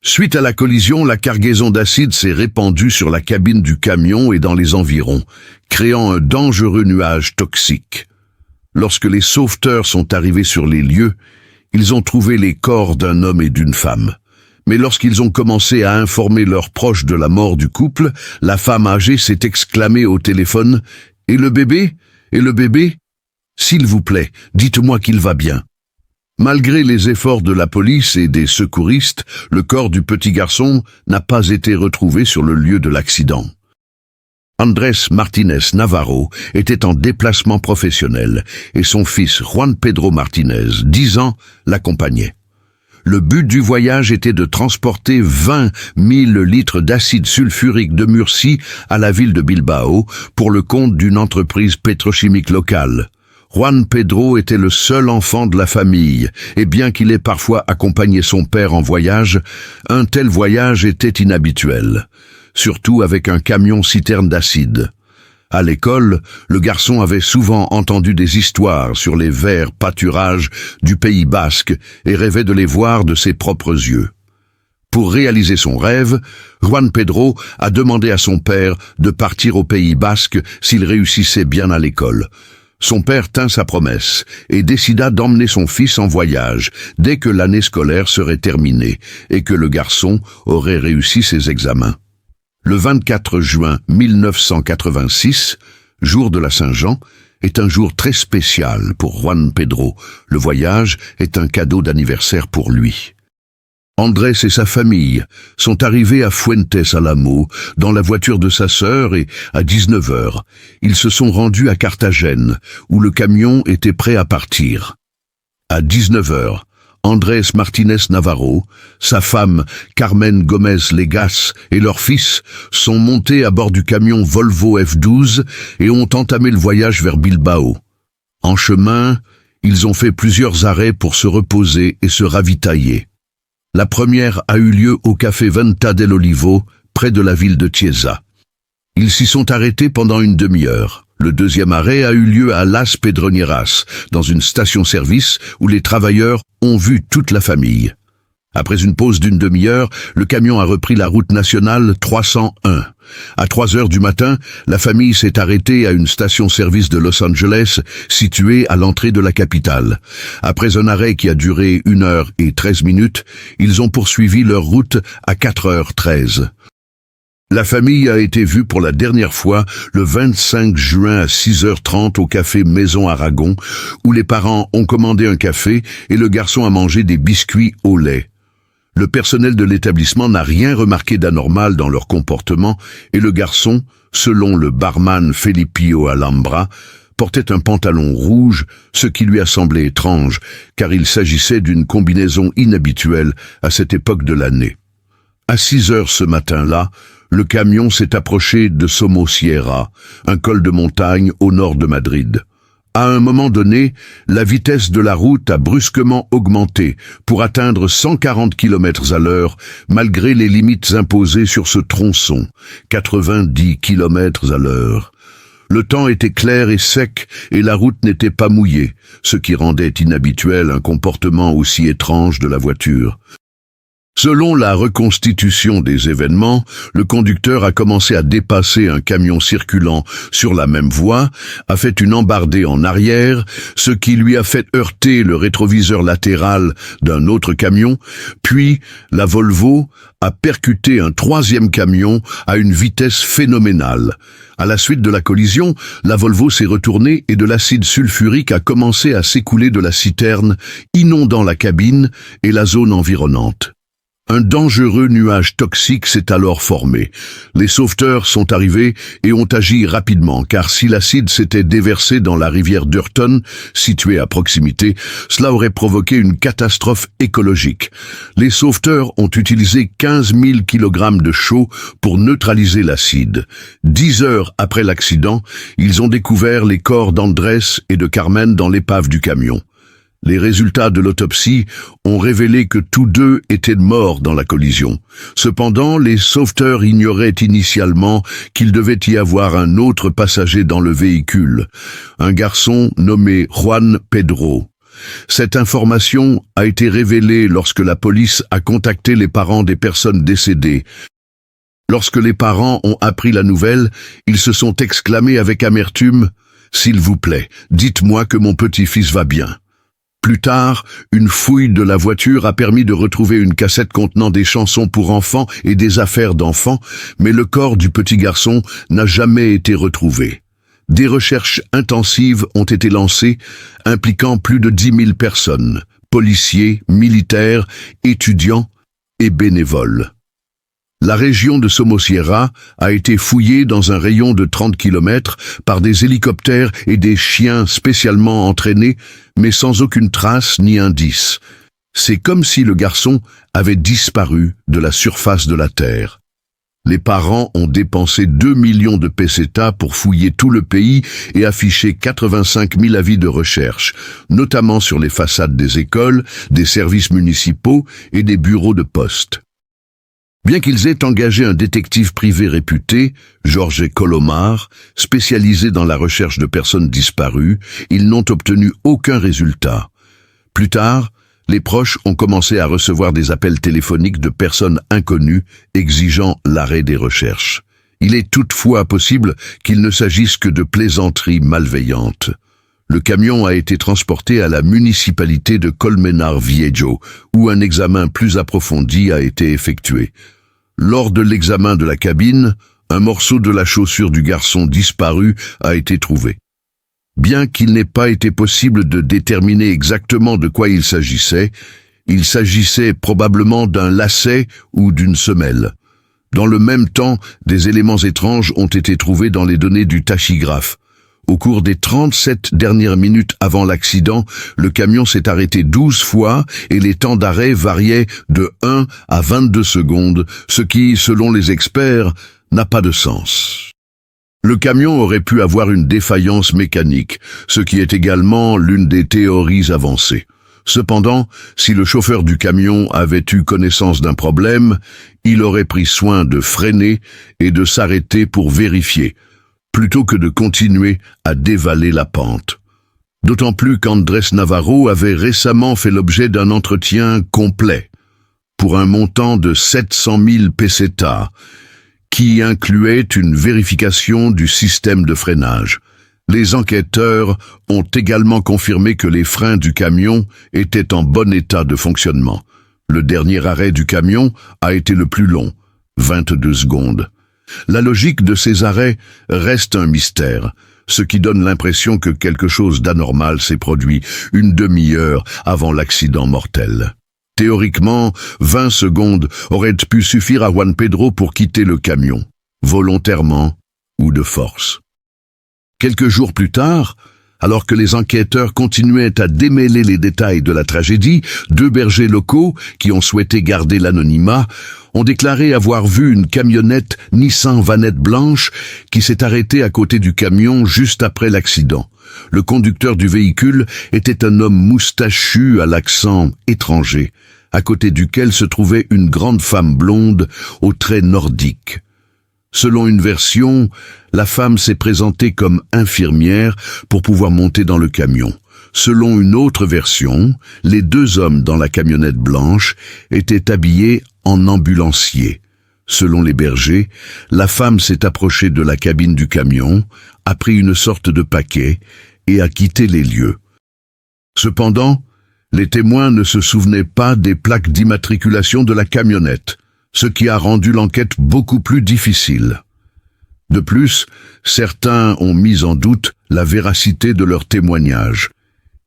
Speaker 1: Suite à la collision, la cargaison d'acide s'est répandue sur la cabine du camion et dans les environs, créant un dangereux nuage toxique. Lorsque les sauveteurs sont arrivés sur les lieux, ils ont trouvé les corps d'un homme et d'une femme. Mais lorsqu'ils ont commencé à informer leurs proches de la mort du couple, la femme âgée s'est exclamée au téléphone « Et le bébé? Et le bébé? S'il vous plaît, dites-moi qu'il va bien. » Malgré les efforts de la police et des secouristes, le corps du petit garçon n'a pas été retrouvé sur le lieu de l'accident. Andrés Martínez Navarro était en déplacement professionnel et son fils Juan Pedro Martínez, 10 ans, l'accompagnait. Le but du voyage était de transporter 20 000 litres d'acide sulfurique de Murcie à la ville de Bilbao pour le compte d'une entreprise pétrochimique locale. Juan Pedro était le seul enfant de la famille, et bien qu'il ait parfois accompagné son père en voyage, un tel voyage était inhabituel, surtout avec un camion-citerne d'acide. À l'école, le garçon avait souvent entendu des histoires sur les verts pâturages du Pays basque et rêvait de les voir de ses propres yeux. Pour réaliser son rêve, Juan Pedro a demandé à son père de partir au Pays basque s'il réussissait bien à l'école. Son père tint sa promesse et décida d'emmener son fils en voyage dès que l'année scolaire serait terminée et que le garçon aurait réussi ses examens. Le 24 juin 1986, jour de la Saint-Jean, est un jour très spécial pour Juan Pedro. Le voyage est un cadeau d'anniversaire pour lui. Andrés et sa famille sont arrivés à Fuentes Alamo dans la voiture de sa sœur et, à 19h, ils se sont rendus à Carthagène, où le camion était prêt à partir. À 19h, Andrés Martínez Navarro, sa femme Carmen Gómez Legas et leur fils sont montés à bord du camion Volvo F12 et ont entamé le voyage vers Bilbao. En chemin, ils ont fait plusieurs arrêts pour se reposer et se ravitailler. La première a eu lieu au café Venta del Olivo, près de la ville de Chiesa. Ils s'y sont arrêtés pendant une demi-heure. Le deuxième arrêt a eu lieu à Las Pedroñeras, dans une station-service où les travailleurs ont vu toute la famille. Après une pause d'une demi-heure, le camion a repris la route nationale 301. À 3h du matin, la famille s'est arrêtée à une station-service de Los Angeles, située à l'entrée de la capitale. Après un arrêt qui a duré 1h13, ils ont poursuivi leur route à 4h13. La famille a été vue pour la dernière fois le 25 juin à 6h30 au café Maison Aragon, où les parents ont commandé un café et le garçon a mangé des biscuits au lait. Le personnel de l'établissement n'a rien remarqué d'anormal dans leur comportement et le garçon, selon le barman Felipio Alhambra, portait un pantalon rouge, ce qui lui a semblé étrange, car il s'agissait d'une combinaison inhabituelle à cette époque de l'année. À 6h ce matin-là, le camion s'est approché de Somosierra, un col de montagne au nord de Madrid. À un moment donné, la vitesse de la route a brusquement augmenté pour atteindre 140 km/h, malgré les limites imposées sur ce tronçon, 90 km/h. Le temps était clair et sec et la route n'était pas mouillée, ce qui rendait inhabituel un comportement aussi étrange de la voiture. Selon la reconstitution des événements, le conducteur a commencé à dépasser un camion circulant sur la même voie, a fait une embardée en arrière, ce qui lui a fait heurter le rétroviseur latéral d'un autre camion, puis la Volvo a percuté un troisième camion à une vitesse phénoménale. À la suite de la collision, la Volvo s'est retournée et de l'acide sulfurique a commencé à s'écouler de la citerne, inondant la cabine et la zone environnante. Un dangereux nuage toxique s'est alors formé. Les sauveteurs sont arrivés et ont agi rapidement, car si l'acide s'était déversé dans la rivière Durton, située à proximité, cela aurait provoqué une catastrophe écologique. Les sauveteurs ont utilisé 15 000 kg de chaux pour neutraliser l'acide. 10 heures après l'accident, ils ont découvert les corps d'Andrés et de Carmen dans l'épave du camion. Les résultats de l'autopsie ont révélé que tous deux étaient morts dans la collision. Cependant, les sauveteurs ignoraient initialement qu'il devait y avoir un autre passager dans le véhicule, un garçon nommé Juan Pedro. Cette information a été révélée lorsque la police a contacté les parents des personnes décédées. Lorsque les parents ont appris la nouvelle, ils se sont exclamés avec amertume « S'il vous plaît, dites-moi que mon petit-fils va bien ». Plus tard, une fouille de la voiture a permis de retrouver une cassette contenant des chansons pour enfants et des affaires d'enfants, mais le corps du petit garçon n'a jamais été retrouvé. Des recherches intensives ont été lancées, impliquant plus de 10 000 personnes, policiers, militaires, étudiants et bénévoles. La région de Somosierra a été fouillée dans un rayon de 30 km par des hélicoptères et des chiens spécialement entraînés, mais sans aucune trace ni indice. C'est comme si le garçon avait disparu de la surface de la Terre. Les parents ont dépensé 2 millions de pesetas pour fouiller tout le pays et afficher 85 000 avis de recherche, notamment sur les façades des écoles, des services municipaux et des bureaux de poste. Bien qu'ils aient engagé un détective privé réputé, Jorge Colomar, spécialisé dans la recherche de personnes disparues, ils n'ont obtenu aucun résultat. Plus tard, les proches ont commencé à recevoir des appels téléphoniques de personnes inconnues exigeant l'arrêt des recherches. Il est toutefois possible qu'il ne s'agisse que de plaisanteries malveillantes. Le camion a été transporté à la municipalité de Colmenar Viejo, où un examen plus approfondi a été effectué. Lors de l'examen de la cabine, un morceau de la chaussure du garçon disparu a été trouvé. Bien qu'il n'ait pas été possible de déterminer exactement de quoi il s'agissait probablement d'un lacet ou d'une semelle. Dans le même temps, des éléments étranges ont été trouvés dans les données du tachygraphe. Au cours des 37 dernières minutes avant l'accident, le camion s'est arrêté 12 fois et les temps d'arrêt variaient de 1 à 22 secondes, ce qui, selon les experts, n'a pas de sens. Le camion aurait pu avoir une défaillance mécanique, ce qui est également l'une des théories avancées. Cependant, si le chauffeur du camion avait eu connaissance d'un problème, il aurait pris soin de freiner et de s'arrêter pour vérifier, plutôt que de continuer à dévaler la pente. D'autant plus qu'Andrés Navarro avait récemment fait l'objet d'un entretien complet, pour un montant de 700 000 pesetas, qui incluait une vérification du système de freinage. Les enquêteurs ont également confirmé que les freins du camion étaient en bon état de fonctionnement. Le dernier arrêt du camion a été le plus long, 22 secondes. La logique de ces arrêts reste un mystère, ce qui donne l'impression que quelque chose d'anormal s'est produit une demi-heure avant l'accident mortel. Théoriquement, 20 secondes auraient pu suffire à Juan Pedro pour quitter le camion, volontairement ou de force. Quelques jours plus tard, alors que les enquêteurs continuaient à démêler les détails de la tragédie, 2 bergers locaux, qui ont souhaité garder l'anonymat, ont déclaré avoir vu une camionnette Nissan Vanette blanche qui s'est arrêtée à côté du camion juste après l'accident. Le conducteur du véhicule était un homme moustachu à l'accent étranger, à côté duquel se trouvait une grande femme blonde aux traits nordiques. Selon une version, la femme s'est présentée comme infirmière pour pouvoir monter dans le camion. Selon une autre version, les 2 hommes dans la camionnette blanche étaient habillés en ambulanciers. Selon les bergers, la femme s'est approchée de la cabine du camion, a pris une sorte de paquet et a quitté les lieux. Cependant, les témoins ne se souvenaient pas des plaques d'immatriculation de la camionnette, ce qui a rendu l'enquête beaucoup plus difficile. De plus, certains ont mis en doute la véracité de leurs témoignages,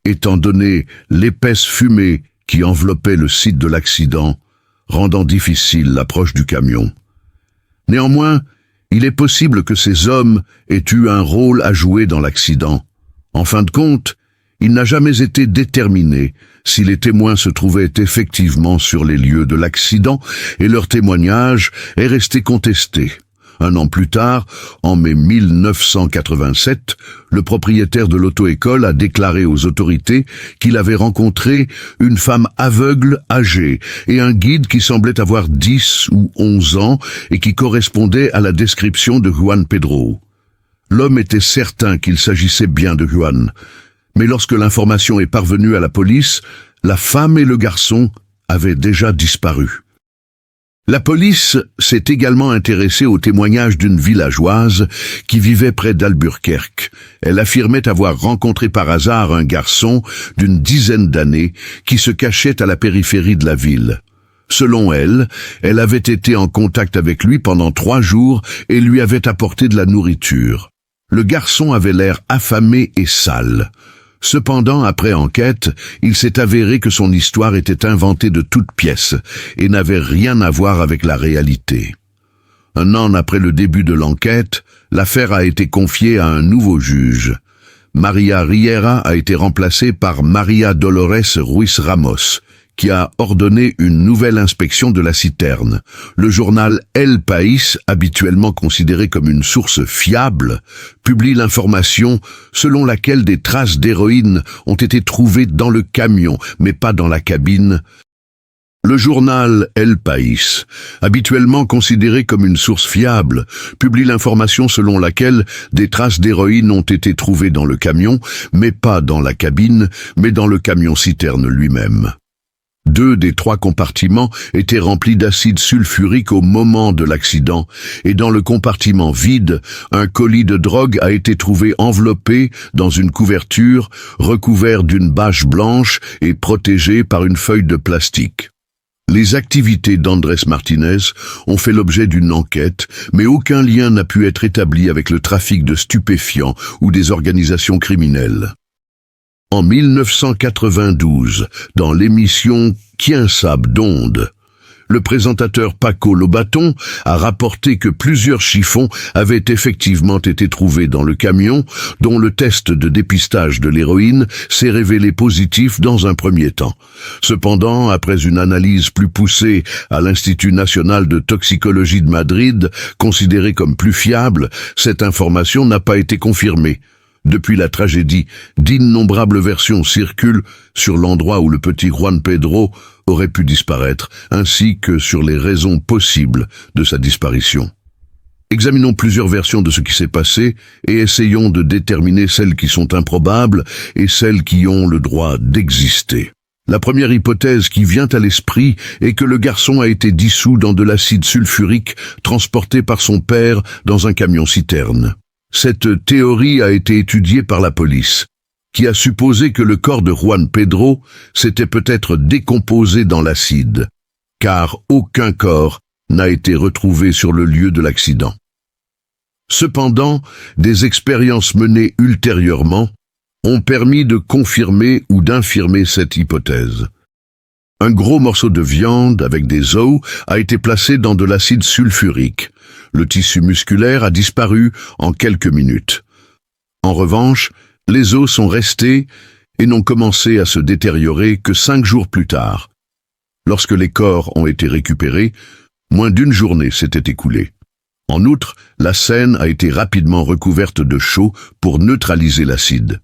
Speaker 1: étant donné l'épaisse fumée qui enveloppait le site de l'accident, rendant difficile l'approche du camion. Néanmoins, il est possible que ces hommes aient eu un rôle à jouer dans l'accident. En fin de compte, il n'a jamais été déterminé si les témoins se trouvaient effectivement sur les lieux de l'accident et leur témoignage est resté contesté. Un an plus tard, en mai 1987, le propriétaire de l'auto-école a déclaré aux autorités qu'il avait rencontré une femme aveugle âgée et un guide qui semblait avoir 10 ou 11 ans et qui correspondait à la description de Juan Pedro. L'homme était certain qu'il s'agissait bien de Juan, mais lorsque l'information est parvenue à la police, la femme et le garçon avaient déjà disparu. La police s'est également intéressée au témoignage d'une villageoise qui vivait près d'Albuquerque. Elle affirmait avoir rencontré par hasard un garçon d'une dizaine d'années qui se cachait à la périphérie de la ville. Selon elle, elle avait été en contact avec lui pendant 3 jours et lui avait apporté de la nourriture. Le garçon avait l'air affamé et sale. Cependant, après enquête, il s'est avéré que son histoire était inventée de toutes pièces et n'avait rien à voir avec la réalité. 1 an après le début de l'enquête, l'affaire a été confiée à un nouveau juge. Maria Riera a été remplacée par Maria Dolores Ruiz Ramos, qui a ordonné une nouvelle inspection de la citerne. Le journal El País, habituellement considéré comme une source fiable, publie l'information selon laquelle des traces d'héroïne ont été trouvées dans le camion, mais pas dans la cabine. Le journal El País, habituellement considéré comme une source fiable, publie l'information selon laquelle des traces d'héroïne ont été trouvées dans le camion, mais pas dans la cabine, mais dans le camion-citerne lui-même. 2 des 3 compartiments étaient remplis d'acide sulfurique au moment de l'accident, et dans le compartiment vide, un colis de drogue a été trouvé enveloppé dans une couverture, recouvert d'une bâche blanche et protégé par une feuille de plastique. Les activités d'Andrés Martínez ont fait l'objet d'une enquête, mais aucun lien n'a pu être établi avec le trafic de stupéfiants ou des organisations criminelles. En 1992, dans l'émission Quién sabe dónde, le présentateur Paco Lobaton a rapporté que plusieurs chiffons avaient effectivement été trouvés dans le camion, dont le test de dépistage de l'héroïne s'est révélé positif dans un premier temps. Cependant, après une analyse plus poussée à l'Institut national de toxicologie de Madrid, considérée comme plus fiable, cette information n'a pas été confirmée. Depuis la tragédie, d'innombrables versions circulent sur l'endroit où le petit Juan Pedro aurait pu disparaître, ainsi que sur les raisons possibles de sa disparition. Examinons plusieurs versions de ce qui s'est passé et essayons de déterminer celles qui sont improbables et celles qui ont le droit d'exister. La première hypothèse qui vient à l'esprit est que le garçon a été dissous dans de l'acide sulfurique transporté par son père dans un camion-citerne. Cette théorie a été étudiée par la police, qui a supposé que le corps de Juan Pedro s'était peut-être décomposé dans l'acide, car aucun corps n'a été retrouvé sur le lieu de l'accident. Cependant, des expériences menées ultérieurement ont permis de confirmer ou d'infirmer cette hypothèse. Un gros morceau de viande avec des os a été placé dans de l'acide sulfurique. Le tissu musculaire a disparu en quelques minutes. En revanche, les os sont restés et n'ont commencé à se détériorer que 5 jours plus tard. Lorsque les corps ont été récupérés, moins d'1 journée s'était écoulée. En outre, la scène a été rapidement recouverte de chaux pour neutraliser l'acide.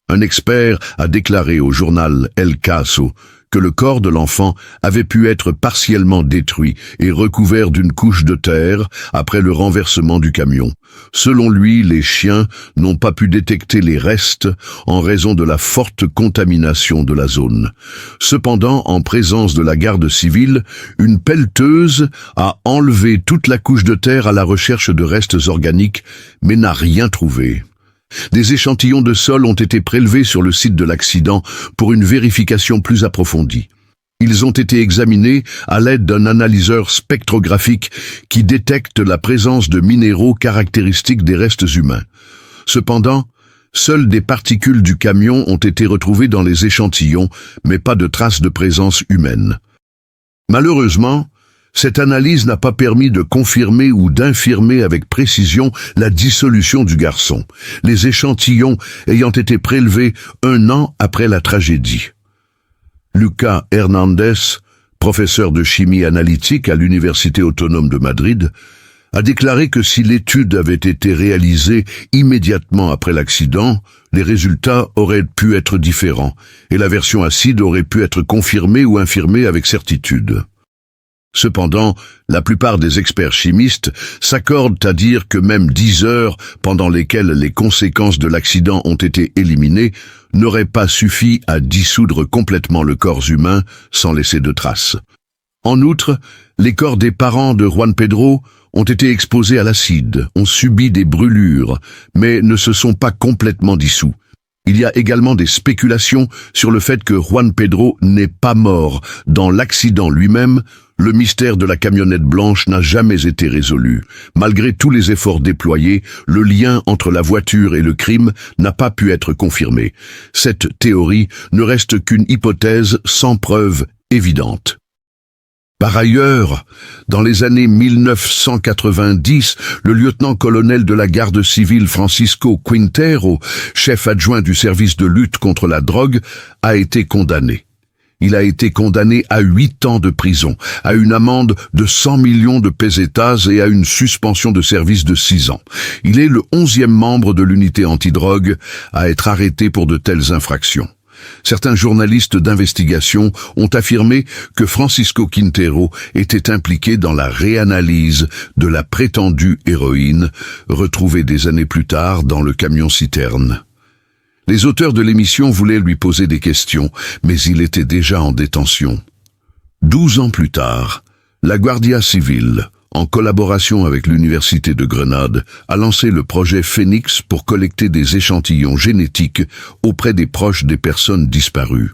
Speaker 1: Un expert a déclaré au journal El Caso que le corps de l'enfant avait pu être partiellement détruit et recouvert d'une couche de terre après le renversement du camion. Selon lui, les chiens n'ont pas pu détecter les restes en raison de la forte contamination de la zone. Cependant, en présence de la garde civile, une pelleteuse a enlevé toute la couche de terre à la recherche de restes organiques, mais n'a rien trouvé. Des échantillons de sol ont été prélevés sur le site de l'accident pour une vérification plus approfondie. Ils ont été examinés à l'aide d'un analyseur spectrographique qui détecte la présence de minéraux caractéristiques des restes humains. Cependant, seules des particules du camion ont été retrouvées dans les échantillons, mais pas de traces de présence humaine. Malheureusement, cette analyse n'a pas permis de confirmer ou d'infirmer avec précision la dissolution du garçon, les échantillons ayant été prélevés 1 an après la tragédie. Lucas Hernandez, professeur de chimie analytique à l'Université autonome de Madrid, a déclaré que si l'étude avait été réalisée immédiatement après l'accident, les résultats auraient pu être différents et la version acide aurait pu être confirmée ou infirmée avec certitude. Cependant, la plupart des experts chimistes s'accordent à dire que même 10 heures pendant lesquelles les conséquences de l'accident ont été éliminées n'auraient pas suffi à dissoudre complètement le corps humain sans laisser de traces. En outre, les corps des parents de Juan Pedro ont été exposés à l'acide, ont subi des brûlures, mais ne se sont pas complètement dissous. Il y a également des spéculations sur le fait que Juan Pedro n'est pas mort. Dans l'accident lui-même, le mystère de la camionnette blanche n'a jamais été résolu. Malgré tous les efforts déployés, le lien entre la voiture et le crime n'a pas pu être confirmé. Cette théorie ne reste qu'une hypothèse sans preuve évidente. Par ailleurs, dans les années 1990, le lieutenant-colonel de la garde civile Francisco Quintero, chef adjoint du service de lutte contre la drogue, a été condamné. Il a été condamné à 8 ans de prison, à une amende de 100 millions de pesetas et à une suspension de service de 6 ans. Il est le 11e membre de l'unité antidrogue à être arrêté pour de telles infractions. Certains journalistes d'investigation ont affirmé que Francisco Quintero était impliqué dans la réanalyse de la prétendue héroïne, retrouvée des années plus tard dans le camion-citerne. Les auteurs de l'émission voulaient lui poser des questions, mais il était déjà en détention. 12 ans plus tard, la Guardia Civile, en collaboration avec l'Université de Grenade, a lancé le projet Phoenix pour collecter des échantillons génétiques auprès des proches des personnes disparues.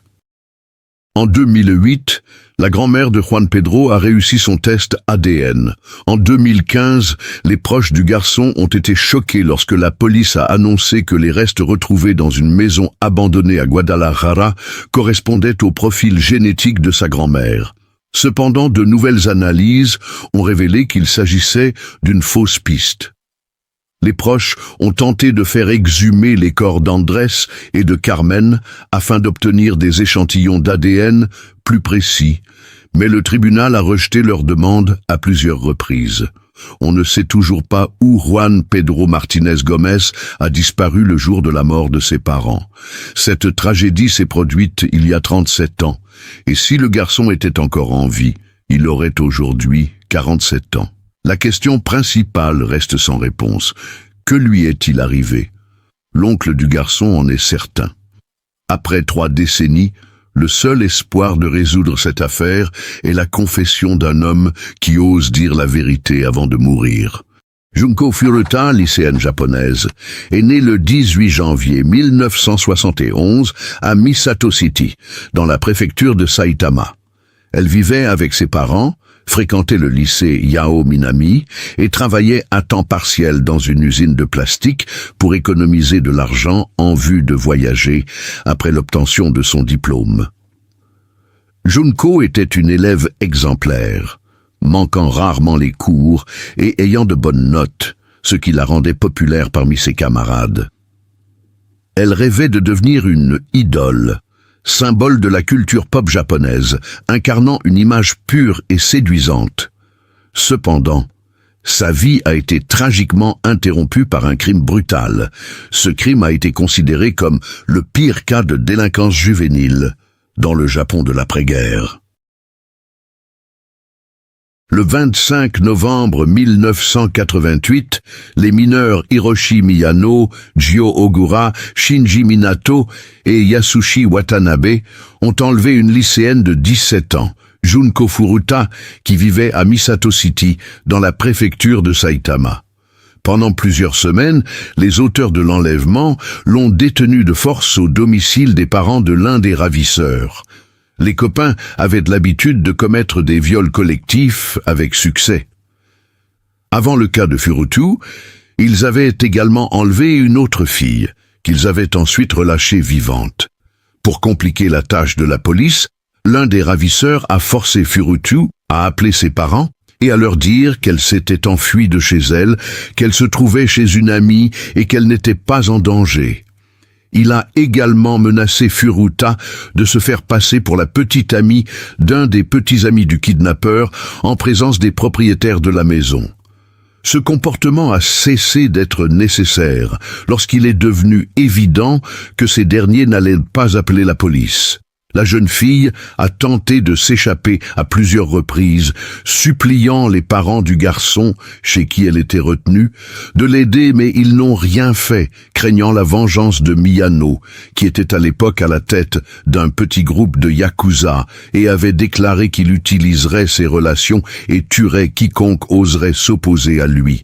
Speaker 1: En 2008, la grand-mère de Juan Pedro a réussi son test ADN. En 2015, les proches du garçon ont été choqués lorsque la police a annoncé que les restes retrouvés dans une maison abandonnée à Guadalajara correspondaient au profil génétique de sa grand-mère. Cependant, de nouvelles analyses ont révélé qu'il s'agissait d'une fausse piste. Les proches ont tenté de faire exhumer les corps d'Andrés et de Carmen afin d'obtenir des échantillons d'ADN plus précis, mais le tribunal a rejeté leur demande à plusieurs reprises. On ne sait toujours pas où Juan Pedro Martínez Gómez a disparu le jour de la mort de ses parents. Cette tragédie s'est produite il y a 37 ans, et si le garçon était encore en vie, il aurait aujourd'hui 47 ans. La question principale reste sans réponse. Que lui est-il arrivé? L'oncle du garçon en est certain. Après 3 décennies, le seul espoir de résoudre cette affaire est la confession d'un homme qui ose dire la vérité avant de mourir. Junko Furuta, lycéenne japonaise, est née le 18 janvier 1971 à Misato City, dans la préfecture de Saitama. Elle vivait avec ses parents, fréquentait le lycée Yao Minami et travaillait à temps partiel dans une usine de plastique pour économiser de l'argent en vue de voyager après l'obtention de son diplôme. Junko était une élève exemplaire, manquant rarement les cours et ayant de bonnes notes, ce qui la rendait populaire parmi ses camarades. Elle rêvait de devenir une idole, symbole de la culture pop japonaise, incarnant une image pure et séduisante. Cependant, sa vie a été tragiquement interrompue par un crime brutal. Ce crime a été considéré comme le pire cas de délinquance juvénile dans le Japon de l'après-guerre. Le 25 novembre 1988, les mineurs Hiroshi Miyano, Jio Ogura, Shinji Minato et Yasushi Watanabe ont enlevé une lycéenne de 17 ans, Junko Furuta, qui vivait à Misato City, dans la préfecture de Saitama. Pendant plusieurs semaines, les auteurs de l'enlèvement l'ont détenue de force au domicile des parents de l'un des ravisseurs. Les copains avaient de l'habitude de commettre des viols collectifs avec succès. Avant le cas de Furuta, ils avaient également enlevé une autre fille, qu'ils avaient ensuite relâchée vivante. Pour compliquer la tâche de la police, l'un des ravisseurs a forcé Furuta à appeler ses parents et à leur dire qu'elle s'était enfuie de chez elle, qu'elle se trouvait chez une amie et qu'elle n'était pas en danger. Il a également menacé Furuta de se faire passer pour la petite amie d'un des petits amis du kidnappeur en présence des propriétaires de la maison. Ce comportement a cessé d'être nécessaire lorsqu'il est devenu évident que ces derniers n'allaient pas appeler la police. La jeune fille a tenté de s'échapper à plusieurs reprises, suppliant les parents du garçon, chez qui elle était retenue, de l'aider, mais ils n'ont rien fait, craignant la vengeance de Miyano, qui était à l'époque à la tête d'un petit groupe de Yakuza et avait déclaré qu'il utiliserait ses relations et tuerait quiconque oserait s'opposer à lui.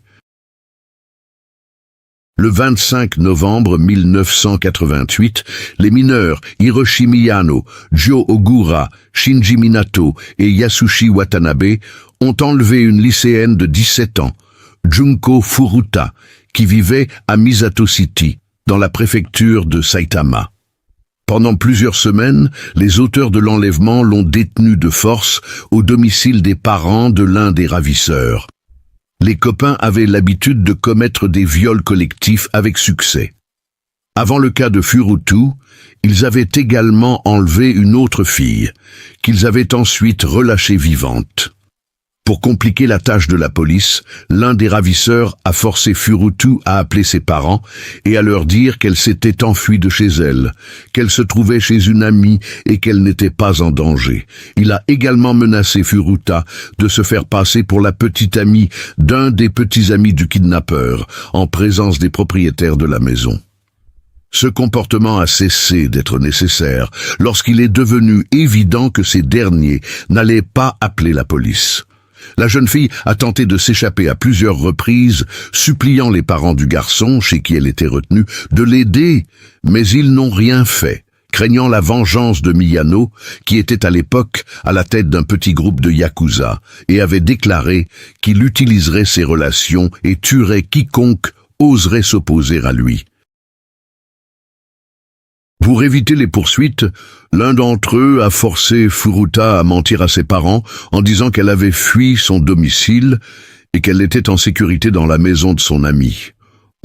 Speaker 1: Le 25 novembre 1988, les mineurs Hiroshi Miyano, Joe Ogura, Shinji Minato et Yasushi Watanabe ont enlevé une lycéenne de 17 ans, Junko Furuta, qui vivait à Misato City, dans la préfecture de Saitama. Pendant plusieurs semaines, les auteurs de l'enlèvement l'ont détenue de force au domicile des parents de l'un des ravisseurs. Les copains avaient l'habitude de commettre des viols collectifs avec succès. Avant le cas de Furutu, ils avaient également enlevé une autre fille, qu'ils avaient ensuite relâchée vivante. Pour compliquer la tâche de la police, l'un des ravisseurs a forcé Furutu à appeler ses parents et à leur dire qu'elle s'était enfuie de chez elle, qu'elle se trouvait chez une amie et qu'elle n'était pas en danger. Il a également menacé Furuta de se faire passer pour la petite amie d'un des petits amis du kidnappeur, en présence des propriétaires de la maison. Ce comportement a cessé d'être nécessaire lorsqu'il est devenu évident que ces derniers n'allaient pas appeler la police. La jeune fille a tenté de s'échapper à plusieurs reprises, suppliant les parents du garçon, chez qui elle était retenue, de l'aider, mais ils n'ont rien fait, craignant la vengeance de Miyano, qui était à l'époque à la tête d'un petit groupe de Yakuza, et avait déclaré qu'il utiliserait ses relations et tuerait quiconque oserait s'opposer à lui. Pour éviter les poursuites, l'un d'entre eux a forcé Furuta à mentir à ses parents en disant qu'elle avait fui son domicile et qu'elle était en sécurité dans la maison de son ami.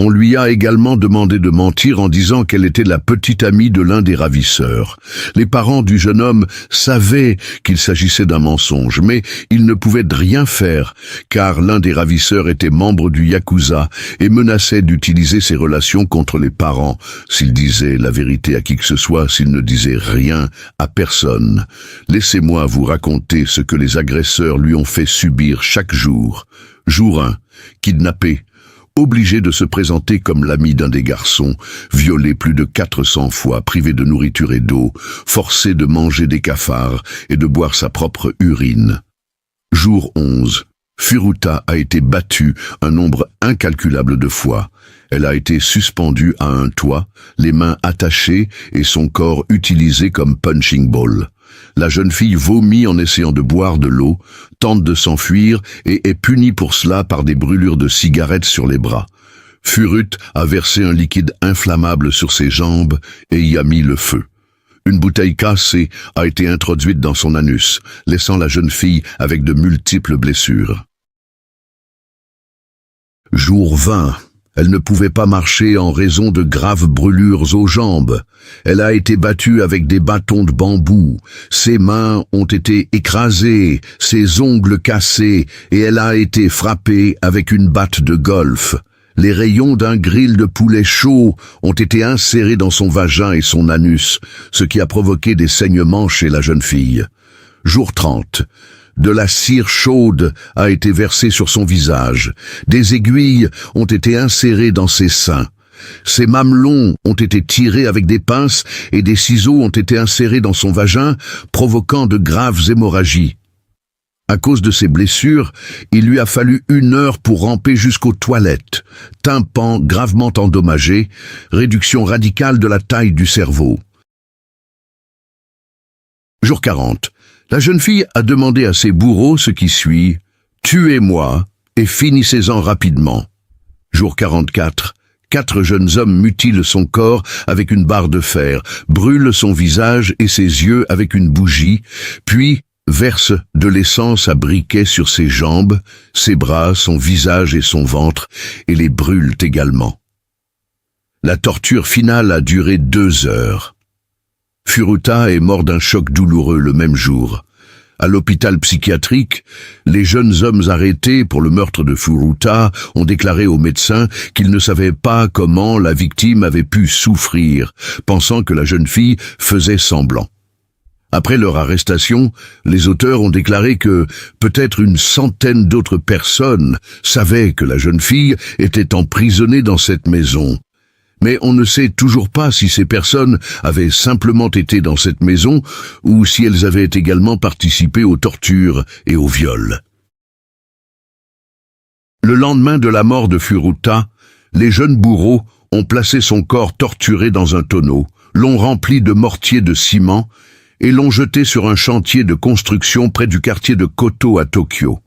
Speaker 1: On lui a également demandé de mentir en disant qu'elle était la petite amie de l'un des ravisseurs. Les parents du jeune homme savaient qu'il s'agissait d'un mensonge, mais ils ne pouvaient rien faire, car l'un des ravisseurs était membre du Yakuza et menaçait d'utiliser ses relations contre les parents s'il disait la vérité à qui que ce soit, s'il ne disait rien à personne. Laissez-moi vous raconter ce que les agresseurs lui ont fait subir chaque jour. Jour 1, kidnappé. Obligé de se présenter comme l'ami d'un des garçons, violé plus de 400 fois, privé de nourriture et d'eau, forcé de manger des cafards et de boire sa propre urine. Jour 11. Furuta a été battue un nombre incalculable de fois. Elle a été suspendue à un toit, les mains attachées et son corps utilisé comme punching ball. La jeune fille vomit en essayant de boire de l'eau, tente de s'enfuir et est punie pour cela par des brûlures de cigarettes sur les bras. Furut a versé un liquide inflammable sur ses jambes et y a mis le feu. Une bouteille cassée a été introduite dans son anus, laissant la jeune fille avec de multiples blessures. Jour 20. Elle ne pouvait pas marcher en raison de graves brûlures aux jambes. Elle a été battue avec des bâtons de bambou. Ses mains ont été écrasées, ses ongles cassés, et elle a été frappée avec une batte de golf. Les rayons d'un grill de poulet chaud ont été insérés dans son vagin et son anus, ce qui a provoqué des saignements chez la jeune fille. Jour 30. De la cire chaude a été versée sur son visage. Des aiguilles ont été insérées dans ses seins. Ses mamelons ont été tirés avec des pinces et des ciseaux ont été insérés dans son vagin, provoquant de graves hémorragies. À cause de ces blessures, il lui a fallu 1 heure pour ramper jusqu'aux toilettes. Tympan gravement endommagé, réduction radicale de la taille du cerveau. Jour 40. La jeune fille a demandé à ses bourreaux ce qui suit « Tuez-moi et finissez-en rapidement ». Jour 44. 4 jeunes hommes mutilent son corps avec une barre de fer, brûlent son visage et ses yeux avec une bougie, puis versent de l'essence à briquet sur ses jambes, ses bras, son visage et son ventre, et les brûlent également. La torture finale a duré 2 heures. Furuta est mort d'un choc douloureux le même jour. À l'hôpital psychiatrique, les jeunes hommes arrêtés pour le meurtre de Furuta ont déclaré aux médecins qu'ils ne savaient pas comment la victime avait pu souffrir, pensant que la jeune fille faisait semblant. Après leur arrestation, les auteurs ont déclaré que peut-être une centaine d'autres personnes savaient que la jeune fille était emprisonnée dans cette maison. Mais on ne sait toujours pas si ces personnes avaient simplement été dans cette maison ou si elles avaient également participé aux tortures et aux viols. Le lendemain de la mort de Furuta, les jeunes bourreaux ont placé son corps torturé dans un tonneau, l'ont rempli de mortier de ciment et l'ont jeté sur un chantier de construction près du quartier de Koto à Tokyo.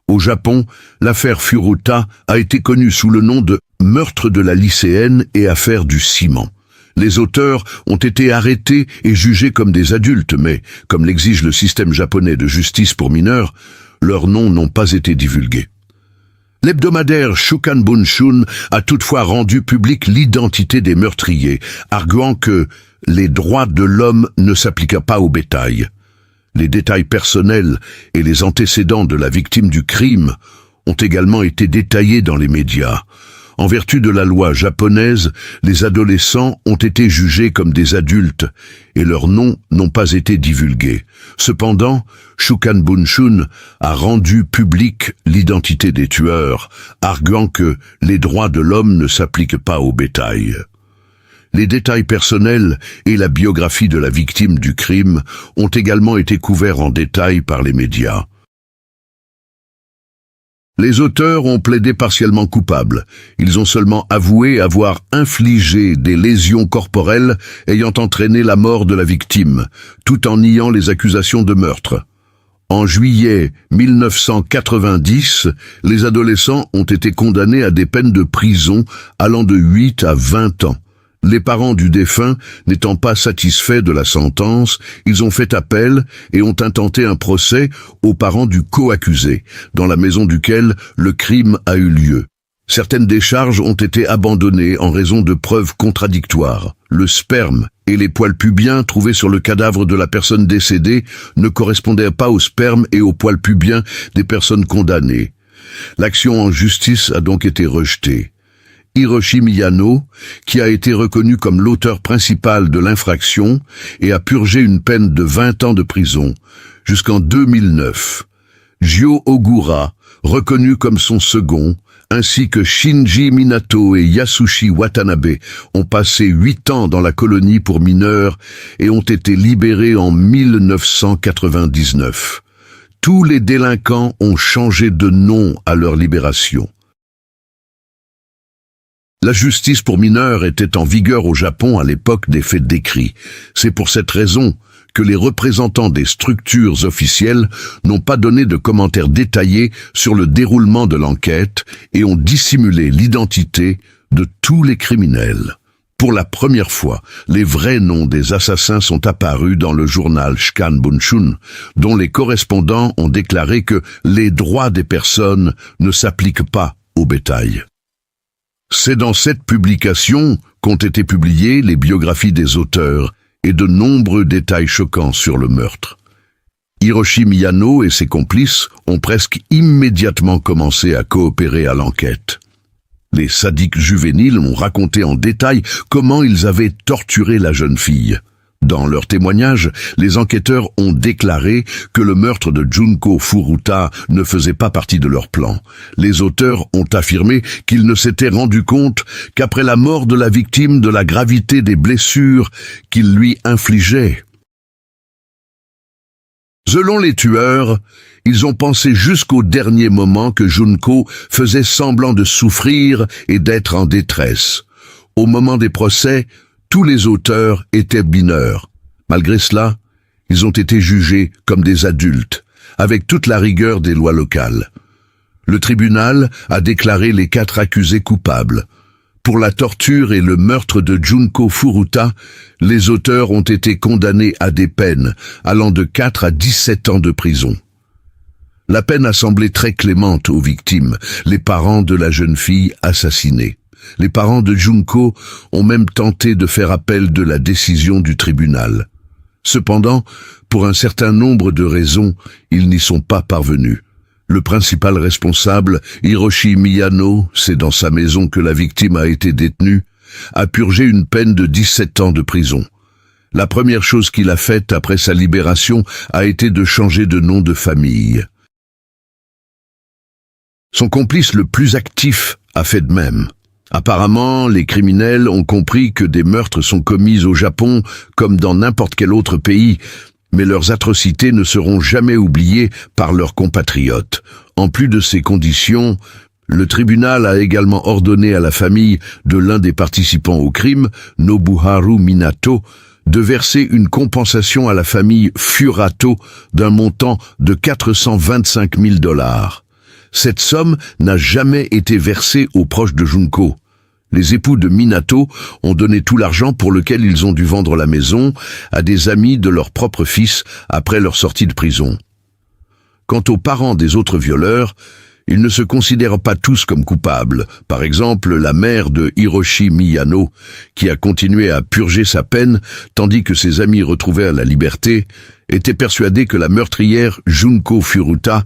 Speaker 1: Au Japon, l'affaire Furuta a été connue sous le nom de « meurtre de la lycéenne et affaire du ciment ». Les auteurs ont été arrêtés et jugés comme des adultes, mais, comme l'exige le système japonais de justice pour mineurs, leurs noms n'ont pas été divulgués. L'hebdomadaire Shukan Bunshun a toutefois rendu publique l'identité des meurtriers, arguant que les droits de l'homme ne s'appliquaient pas au bétail. Les détails personnels et les antécédents de la victime du crime ont également été détaillés dans les médias. En vertu de la loi japonaise, les adolescents ont été jugés comme des adultes et leurs noms n'ont pas été divulgués. Cependant, Shukan Bunshun a rendu publique l'identité des tueurs, arguant que les droits de l'homme ne s'appliquent pas au bétail. Les détails personnels et la biographie de la victime du crime ont également été couverts en détail par les médias. Les auteurs ont plaidé partiellement coupables. Ils ont seulement avoué avoir infligé des lésions corporelles ayant entraîné la mort de la victime, tout en niant les accusations de meurtre. En juillet 1990, les adolescents ont été condamnés à des peines de prison allant de 8 à 20 ans. Les parents du défunt n'étant pas satisfaits de la sentence, ils ont fait appel et ont intenté un procès aux parents du co-accusé, dans la maison duquel le crime a eu lieu. Certaines des charges ont été abandonnées en raison de preuves contradictoires. Le sperme et les poils pubiens trouvés sur le cadavre de la personne décédée ne correspondaient pas au sperme et aux poils pubiens des personnes condamnées. L'action en justice a donc été rejetée. Hiroshi Miyano, qui a été reconnu comme l'auteur principal de l'infraction et a purgé une peine de 20 ans de prison, jusqu'en 2009. Jyo Ogura, reconnu comme son second, ainsi que Shinji Minato et Yasushi Watanabe ont passé 8 ans dans la colonie pour mineurs et ont été libérés en 1999. Tous les délinquants ont changé de nom à leur libération. La justice pour mineurs était en vigueur au Japon à l'époque des faits décrits. C'est pour cette raison que les représentants des structures officielles n'ont pas donné de commentaires détaillés sur le déroulement de l'enquête et ont dissimulé l'identité de tous les criminels. Pour la première fois, les vrais noms des assassins sont apparus dans le journal Shukan Bunshun, dont les correspondants ont déclaré que les droits des personnes ne s'appliquent pas au bétail. C'est dans cette publication qu'ont été publiées les biographies des auteurs et de nombreux détails choquants sur le meurtre. Hiroshi Miyano et ses complices ont presque immédiatement commencé à coopérer à l'enquête. Les sadiques juvéniles ont raconté en détail comment ils avaient torturé la jeune fille. Dans leur témoignage, les enquêteurs ont déclaré que le meurtre de Junko Furuta ne faisait pas partie de leur plan. Les auteurs ont affirmé qu'ils ne s'étaient rendus compte qu'après la mort de la victime de la gravité des blessures qu'ils lui infligeaient. Selon les tueurs, ils ont pensé jusqu'au dernier moment que Junko faisait semblant de souffrir et d'être en détresse. Au moment des procès, tous les auteurs étaient mineurs. Malgré cela, ils ont été jugés comme des adultes, avec toute la rigueur des lois locales. Le tribunal a déclaré les 4 accusés coupables. Pour la torture et le meurtre de Junko Furuta, les auteurs ont été condamnés à des peines allant de 4 à 17 ans de prison. La peine a semblé très clémente aux victimes, les parents de la jeune fille assassinée. Les parents de Junko ont même tenté de faire appel de la décision du tribunal. Cependant, pour un certain nombre de raisons, ils n'y sont pas parvenus. Le principal responsable, Hiroshi Miyano, c'est dans sa maison que la victime a été détenue, a purgé une peine de 17 ans de prison. La première chose qu'il a faite après sa libération a été de changer de nom de famille. Son complice le plus actif a fait de même. Apparemment, les criminels ont compris que des meurtres sont commis au Japon comme dans n'importe quel autre pays, mais leurs atrocités ne seront jamais oubliées par leurs compatriotes. En plus de ces conditions, le tribunal a également ordonné à la famille de l'un des participants au crime, Nobuharu Minato, de verser une compensation à la famille Furato d'un montant de 425 000 $. Cette somme n'a jamais été versée aux proches de Junko. Les époux de Minato ont donné tout l'argent pour lequel ils ont dû vendre la maison à des amis de leur propre fils après leur sortie de prison. Quant aux parents des autres violeurs, ils ne se considèrent pas tous comme coupables. Par exemple, la mère de Hiroshi Miyano, qui a continué à purger sa peine, tandis que ses amis retrouvés à la liberté, était persuadée que la meurtrière Junko Furuta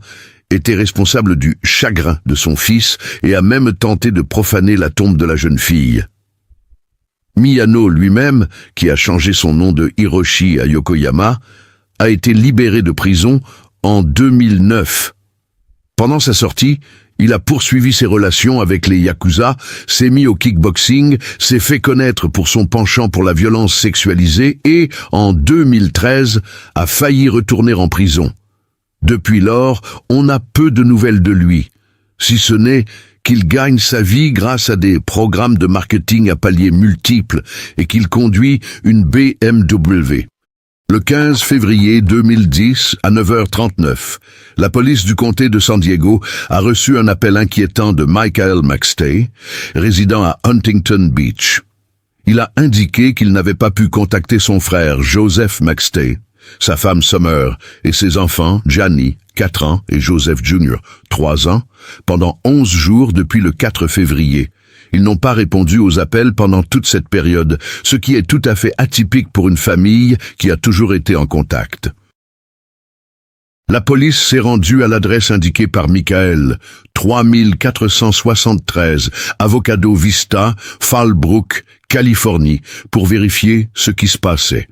Speaker 1: était responsable du chagrin de son fils et a même tenté de profaner la tombe de la jeune fille. Miyano lui-même, qui a changé son nom de Hiroshi à Yokoyama, a été libéré de prison en 2009. Pendant sa sortie, il a poursuivi ses relations avec les Yakuza, s'est mis au kickboxing, s'est fait connaître pour son penchant pour la violence sexualisée et, en 2013, a failli retourner en prison. Depuis lors, on a peu de nouvelles de lui, si ce n'est qu'il gagne sa vie grâce à des programmes de marketing à paliers multiples et qu'il conduit une BMW. Le 15 février 2010, à 9h39, la police du comté de San Diego a reçu un appel inquiétant de Michael McStay, résident à Huntington Beach. Il a indiqué qu'il n'avait pas pu contacter son frère Joseph McStay, sa femme Summer et ses enfants Gianni, 4 ans, et Joseph Jr., 3 ans, pendant 11 jours depuis le 4 février. Ils n'ont pas répondu aux appels pendant toute cette période, ce qui est tout à fait atypique pour une famille qui a toujours été en contact. La police s'est rendue à l'adresse indiquée par Michael, 3473 Avocado Vista, Fallbrook, Californie, pour vérifier ce qui se passait.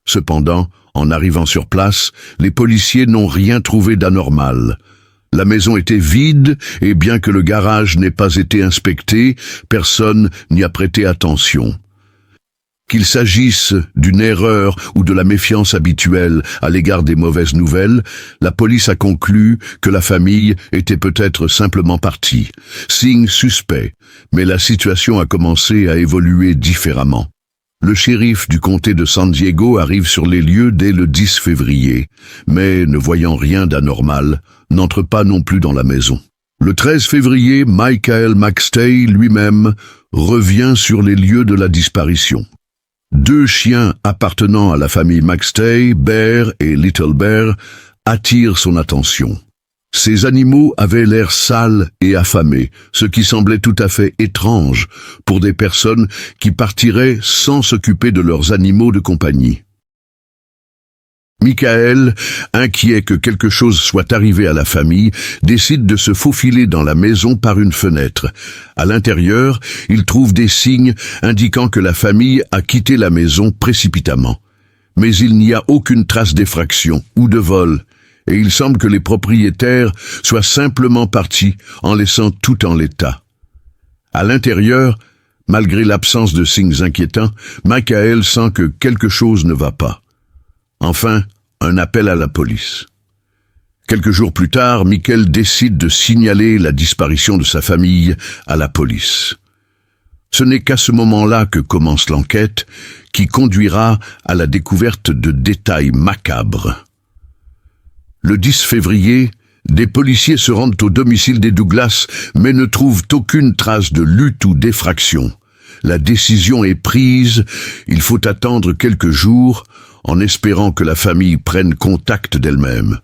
Speaker 1: Cependant, en arrivant sur place, les policiers n'ont rien trouvé d'anormal. La maison était vide et bien que le garage n'ait pas été inspecté, personne n'y a prêté attention. Qu'il s'agisse d'une erreur ou de la méfiance habituelle à l'égard des mauvaises nouvelles, la police a conclu que la famille était peut-être simplement partie. Signe suspect, mais la situation a commencé à évoluer différemment. Le shérif du comté de San Diego arrive sur les lieux dès le 10 février, mais ne voyant rien d'anormal, n'entre pas non plus dans la maison. Le 13 février, Michael McStay lui-même revient sur les lieux de la disparition. 2 chiens appartenant à la famille McStay, Bear et Little Bear, attirent son attention. Ces animaux avaient l'air sales et affamés, ce qui semblait tout à fait étrange pour des personnes qui partiraient sans s'occuper de leurs animaux de compagnie. Michael, inquiet que quelque chose soit arrivé à la famille, décide de se faufiler dans la maison par une fenêtre. À l'intérieur, il trouve des signes indiquant que la famille a quitté la maison précipitamment. Mais il n'y a aucune trace d'effraction ou de vol, et il semble que les propriétaires soient simplement partis en laissant tout en l'état. À l'intérieur, malgré l'absence de signes inquiétants, Michael sent que quelque chose ne va pas. Enfin, un appel à la police. Quelques jours plus tard, Michael décide de signaler la disparition de sa famille à la police. Ce n'est qu'à ce moment-là que commence l'enquête, qui conduira à la découverte de détails macabres. Le 10 février, des policiers se rendent au domicile des Douglas, mais ne trouvent aucune trace de lutte ou d'effraction. La décision est prise, il faut attendre quelques jours, en espérant que la famille prenne contact d'elle-même.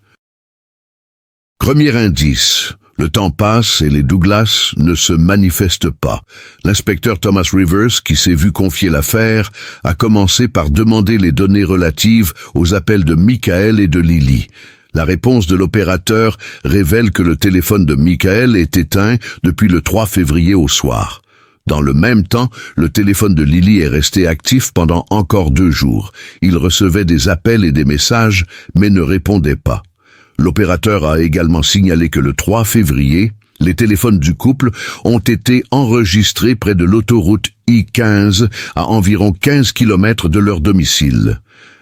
Speaker 1: Premier indice, Le temps passe et les Douglas ne se manifestent pas. L'inspecteur Thomas Rivers, qui s'est vu confier l'affaire, a commencé par demander les données relatives aux appels de Michael et de Lily. La réponse de l'opérateur révèle que le téléphone de Michael est éteint depuis le 3 février au soir. Dans le même temps, le téléphone de Lily est resté actif pendant encore 2 jours. Il recevait des appels et des messages, mais ne répondait pas. L'opérateur a également signalé que le 3 février, les téléphones du couple ont été enregistrés près de l'autoroute I-15 à environ 15 km de leur domicile.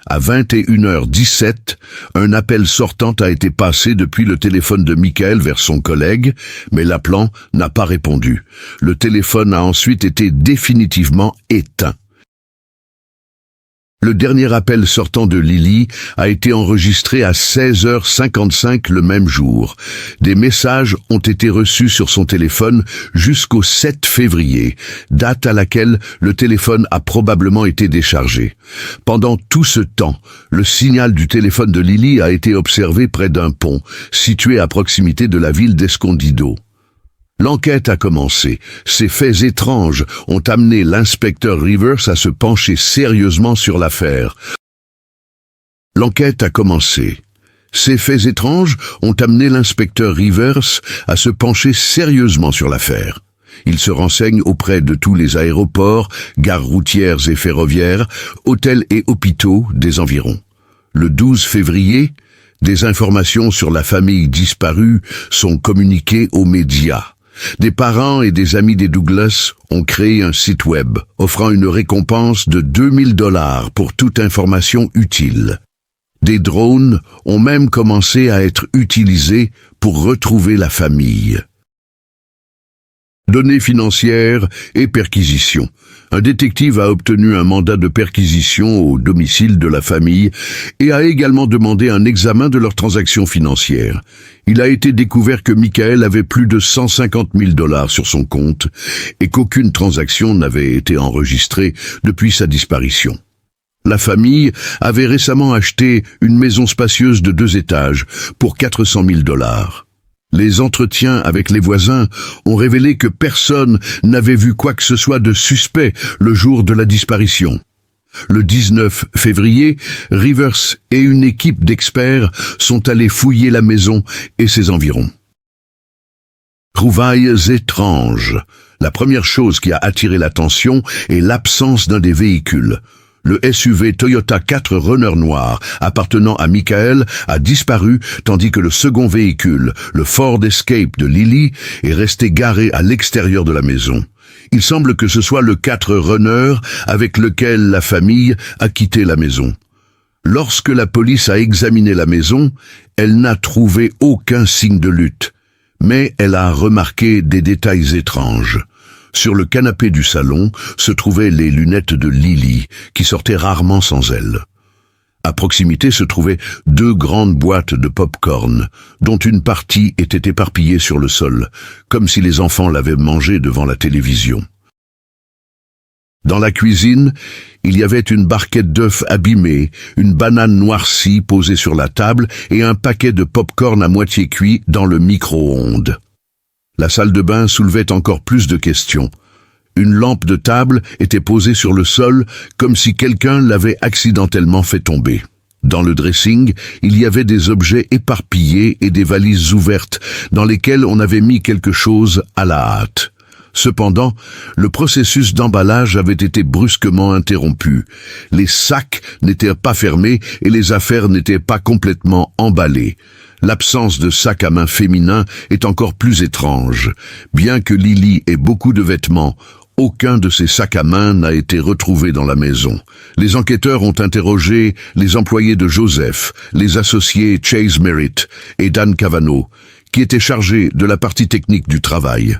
Speaker 1: À 21h17, un appel sortant a été passé depuis le téléphone de Michael vers son collègue, mais l'appelant n'a pas répondu. Le téléphone a ensuite été définitivement éteint. Le dernier appel sortant de Lily a été enregistré à 16h55 le même jour. Des messages ont été reçus sur son téléphone jusqu'au 7 février, date à laquelle le téléphone a probablement été déchargé. Pendant tout ce temps, le signal du téléphone de Lily a été observé près d'un pont, situé à proximité de la ville d'Escondido. L'enquête a commencé. Ces faits étranges ont amené l'inspecteur Rivers à se pencher sérieusement sur l'affaire. L'enquête a commencé. Ces faits étranges ont amené l'inspecteur Rivers à se pencher sérieusement sur l'affaire. Il se renseigne auprès de tous les aéroports, gares routières et ferroviaires, hôtels et hôpitaux des environs. Le 12 février, des informations sur la famille disparue sont communiquées aux médias. Des parents et des amis des Douglas ont créé un site web offrant une récompense de 2000 $ pour toute information utile. Des drones ont même commencé à être utilisés pour retrouver la famille. Données financières et perquisitions. Un détective a obtenu un mandat de perquisition au domicile de la famille et a également demandé un examen de leurs transactions financières. Il a été découvert que Michael avait plus de 150 000 $ sur son compte et qu'aucune transaction n'avait été enregistrée depuis sa disparition. La famille avait récemment acheté une maison spacieuse de 2 étages pour 400 000 $. Les entretiens avec les voisins ont révélé que personne n'avait vu quoi que ce soit de suspect le jour de la disparition. Le 19 février, Rivers et une équipe d'experts sont allés fouiller la maison et ses environs. Trouvailles étranges. La première chose qui a attiré l'attention est l'absence d'un des véhicules. Le SUV Toyota 4 Runner noir appartenant à Michael a disparu tandis que le second véhicule, le Ford Escape de Lily, est resté garé à l'extérieur de la maison. Il semble que ce soit le 4 Runner avec lequel la famille a quitté la maison. Lorsque la police a examiné la maison, elle n'a trouvé aucun signe de lutte, mais elle a remarqué des détails étranges. Sur le canapé du salon se trouvaient les lunettes de Lily, qui sortaient rarement sans elles. À proximité se trouvaient 2 grandes boîtes de pop-corn, dont une partie était éparpillée sur le sol, comme si les enfants l'avaient mangée devant la télévision. Dans la cuisine, il y avait une barquette d'œufs abîmés, une banane noircie posée sur la table et un paquet de pop-corn à moitié cuit dans le micro-ondes. La salle de bain soulevait encore plus de questions. Une lampe de table était posée sur le sol comme si quelqu'un l'avait accidentellement fait tomber. Dans le dressing, il y avait des objets éparpillés et des valises ouvertes dans lesquelles on avait mis quelque chose à la hâte. Cependant, le processus d'emballage avait été brusquement interrompu. Les sacs n'étaient pas fermés et les affaires n'étaient pas complètement emballées. L'absence de sac à main féminin est encore plus étrange. Bien que Lily ait beaucoup de vêtements, aucun de ces sacs à main n'a été retrouvé dans la maison. Les enquêteurs ont interrogé les employés de Joseph, les associés Chase Merritt et Dan Cavano, qui étaient chargés de la partie technique du travail.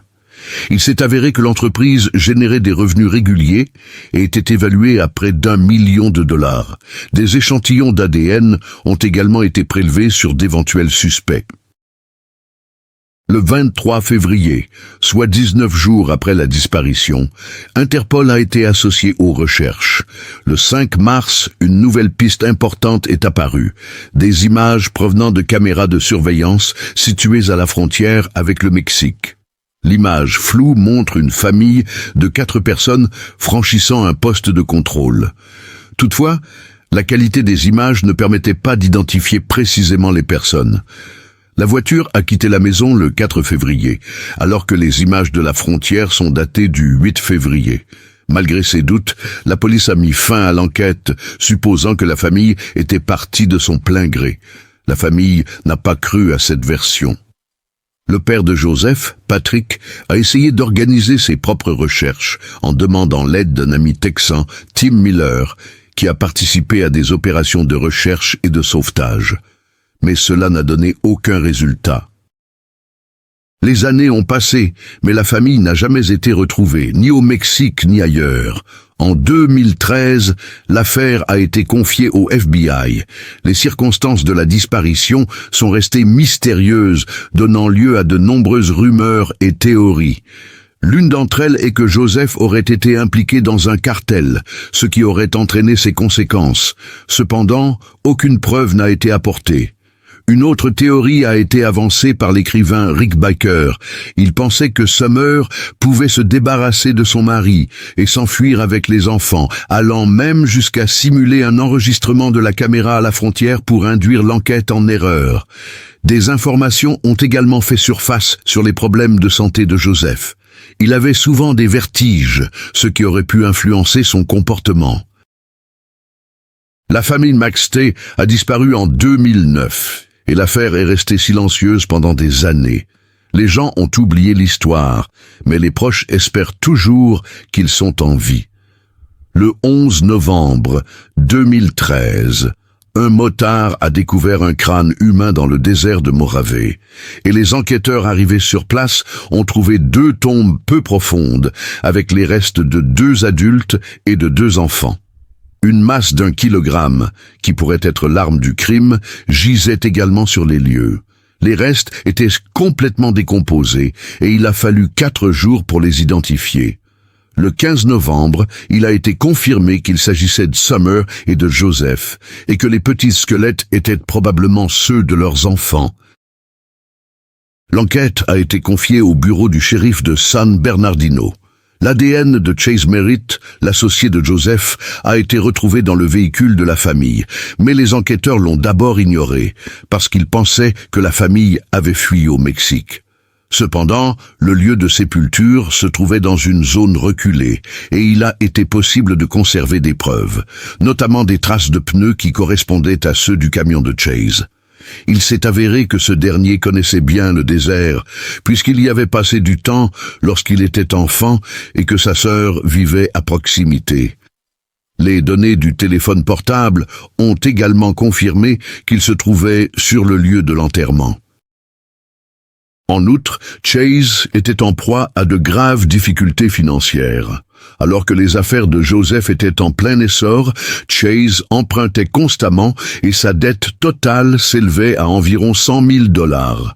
Speaker 1: Il s'est avéré que l'entreprise générait des revenus réguliers et était évaluée à près d'1 million de $. Des échantillons d'ADN ont également été prélevés sur d'éventuels suspects. Le 23 février, soit 19 jours après la disparition, Interpol a été associé aux recherches. Le 5 mars, une nouvelle piste importante est apparue. Des images provenant de caméras de surveillance situées à la frontière avec le Mexique. L'image floue montre une famille de 4 personnes franchissant un poste de contrôle. Toutefois, la qualité des images ne permettait pas d'identifier précisément les personnes. La voiture a quitté la maison le 4 février, alors que les images de la frontière sont datées du 8 février. Malgré ces doutes, la police a mis fin à l'enquête, supposant que la famille était partie de son plein gré. La famille n'a pas cru à cette version. Le père de Joseph, Patrick, a essayé d'organiser ses propres recherches en demandant l'aide d'un ami texan, Tim Miller, qui a participé à des opérations de recherche et de sauvetage. Mais cela n'a donné aucun résultat. Les années ont passé, mais la famille n'a jamais été retrouvée, ni au Mexique ni ailleurs. En 2013, l'affaire a été confiée au FBI. Les circonstances de la disparition sont restées mystérieuses, donnant lieu à de nombreuses rumeurs et théories. L'une d'entre elles est que Joseph aurait été impliqué dans un cartel, ce qui aurait entraîné ses conséquences. Cependant, aucune preuve n'a été apportée. Une autre théorie a été avancée par l'écrivain Rick Baker. Il pensait que Summer pouvait se débarrasser de son mari et s'enfuir avec les enfants, allant même jusqu'à simuler un enregistrement de la caméra à la frontière pour induire l'enquête en erreur. Des informations ont également fait surface sur les problèmes de santé de Joseph. Il avait souvent des vertiges, ce qui aurait pu influencer son comportement. La famille McStay a disparu en 2009. Et l'affaire est restée silencieuse pendant des années. Les gens ont oublié l'histoire, mais les proches espèrent toujours qu'ils sont en vie. Le 11 novembre 2013, un motard a découvert un crâne humain dans le désert de Mojave, et les enquêteurs arrivés sur place ont trouvé 2 tombes peu profondes, avec les restes de 2 adultes et de 2 enfants. Une masse d'1 kilogramme, qui pourrait être l'arme du crime, gisait également sur les lieux. Les restes étaient complètement décomposés et il a fallu 4 jours pour les identifier. Le 15 novembre, il a été confirmé qu'il s'agissait de Summer et de Joseph et que les petits squelettes étaient probablement ceux de leurs enfants. L'enquête a été confiée au bureau du shérif de San Bernardino. L'ADN de Chase Merritt, l'associé de Joseph, a été retrouvé dans le véhicule de la famille, mais les enquêteurs l'ont d'abord ignoré, parce qu'ils pensaient que la famille avait fui au Mexique. Cependant, le lieu de sépulture se trouvait dans une zone reculée, et il a été possible de conserver des preuves, notamment des traces de pneus qui correspondaient à ceux du camion de Chase. Il s'est avéré que ce dernier connaissait bien le désert, puisqu'il y avait passé du temps lorsqu'il était enfant et que sa sœur vivait à proximité. Les données du téléphone portable ont également confirmé qu'il se trouvait sur le lieu de l'enterrement. En outre, Chase était en proie à de graves difficultés financières. Alors que les affaires de Joseph étaient en plein essor, Chase empruntait constamment et sa dette totale s'élevait à environ $100 000.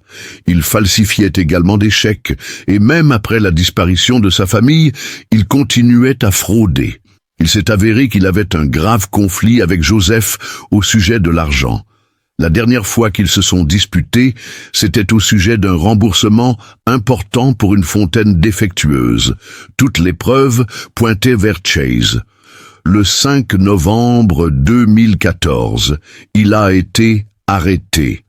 Speaker 1: Il falsifiait également des chèques et même après la disparition de sa famille, il continuait à frauder. Il s'est avéré qu'il avait un grave conflit avec Joseph au sujet de l'argent. La dernière fois qu'ils se sont disputés, c'était au sujet d'un remboursement important pour une fontaine défectueuse. Toutes les preuves pointaient vers Chase. Le 5 novembre 2014, il a été arrêté.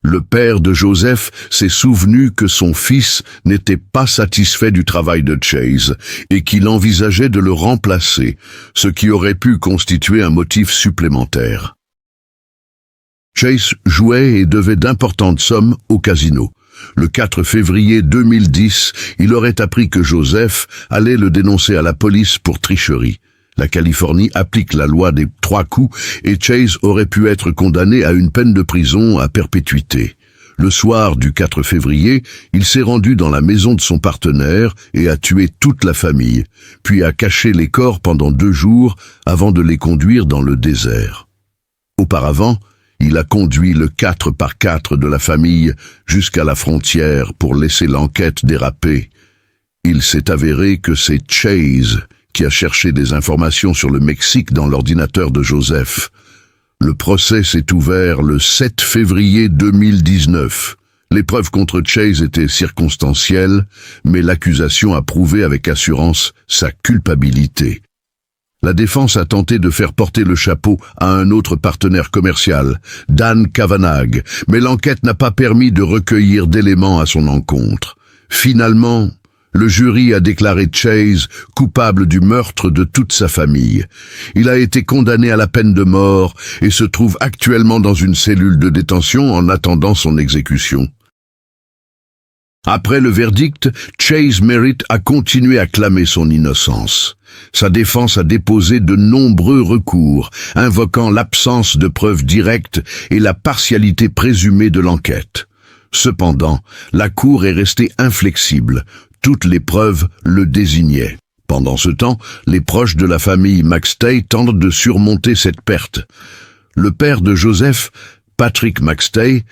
Speaker 1: Le père de Joseph s'est souvenu que son fils n'était pas satisfait du travail de Chase et qu'il envisageait de le remplacer, ce qui aurait pu constituer un motif supplémentaire. Chase jouait et devait d'importantes sommes au casino. Le 4 février 2010, il aurait appris que Joseph allait le dénoncer à la police pour tricherie. La Californie applique la loi des 3 coups et Chase aurait pu être condamné à une peine de prison à perpétuité. Le soir du 4 février, il s'est rendu dans la maison de son partenaire et a tué toute la famille, puis a caché les corps pendant 2 jours avant de les conduire dans le désert. Auparavant, Il a conduit le 4x4 de la famille jusqu'à la frontière pour laisser l'enquête déraper. Il s'est avéré que c'est Chase qui a cherché des informations sur le Mexique dans l'ordinateur de Joseph. Le procès s'est ouvert le 7 février 2019. Les preuves contre Chase étaient circonstancielles, mais l'accusation a prouvé avec assurance sa culpabilité. La défense a tenté de faire porter le chapeau à un autre partenaire commercial, Dan Cavanagh, mais l'enquête n'a pas permis de recueillir d'éléments à son encontre. Finalement, le jury a déclaré Chase coupable du meurtre de toute sa famille. Il a été condamné à la peine de mort et se trouve actuellement dans une cellule de détention en attendant son exécution. Après le verdict, Chase Merritt a continué à clamer son innocence. Sa défense a déposé de nombreux recours, invoquant l'absence de preuves directes et la partialité présumée de l'enquête. Cependant, la Cour est restée inflexible. Toutes les preuves le désignaient. Pendant ce temps, les proches de la famille McStay tentent de surmonter cette perte. Le père de Joseph, Patrick McStay,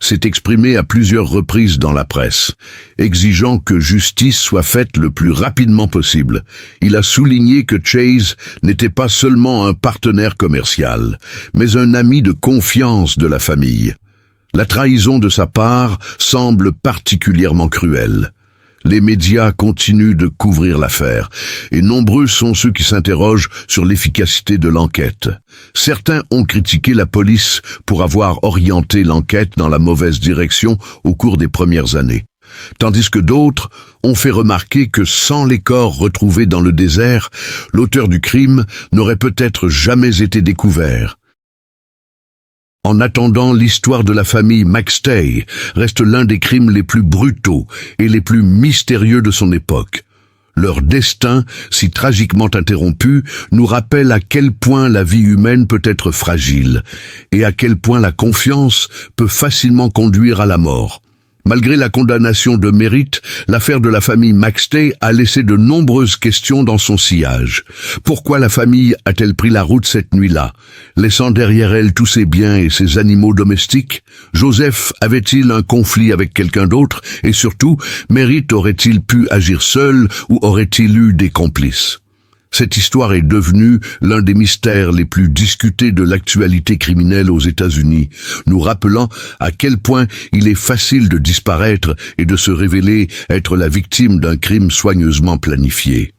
Speaker 1: s'est exprimé à plusieurs reprises dans la presse, exigeant que justice soit faite le plus rapidement possible. Il a souligné que Chase n'était pas seulement un partenaire commercial, mais un ami de confiance de la famille. La trahison de sa part semble particulièrement cruelle. Les médias continuent de couvrir l'affaire, et nombreux sont ceux qui s'interrogent sur l'efficacité de l'enquête. Certains ont critiqué la police pour avoir orienté l'enquête dans la mauvaise direction au cours des premières années, tandis que d'autres ont fait remarquer que sans les corps retrouvés dans le désert, l'auteur du crime n'aurait peut-être jamais été découvert. En attendant, l'histoire de la famille McStay reste l'un des crimes les plus brutaux et les plus mystérieux de son époque. Leur destin, si tragiquement interrompu, nous rappelle à quel point la vie humaine peut être fragile et à quel point la confiance peut facilement conduire à la mort. Malgré la condamnation de Merritt, l'affaire de la famille McStay a laissé de nombreuses questions dans son sillage. Pourquoi la famille a-t-elle pris la route cette nuit-là, laissant derrière elle tous ses biens et ses animaux domestiques? Joseph avait-il un conflit avec quelqu'un d'autre? Et surtout, Merritt aurait-il pu agir seul ou aurait-il eu des complices? Cette histoire est devenue l'un des mystères les plus discutés de l'actualité criminelle aux États-Unis, nous rappelant à quel point il est facile de disparaître et de se révéler être la victime d'un crime soigneusement planifié.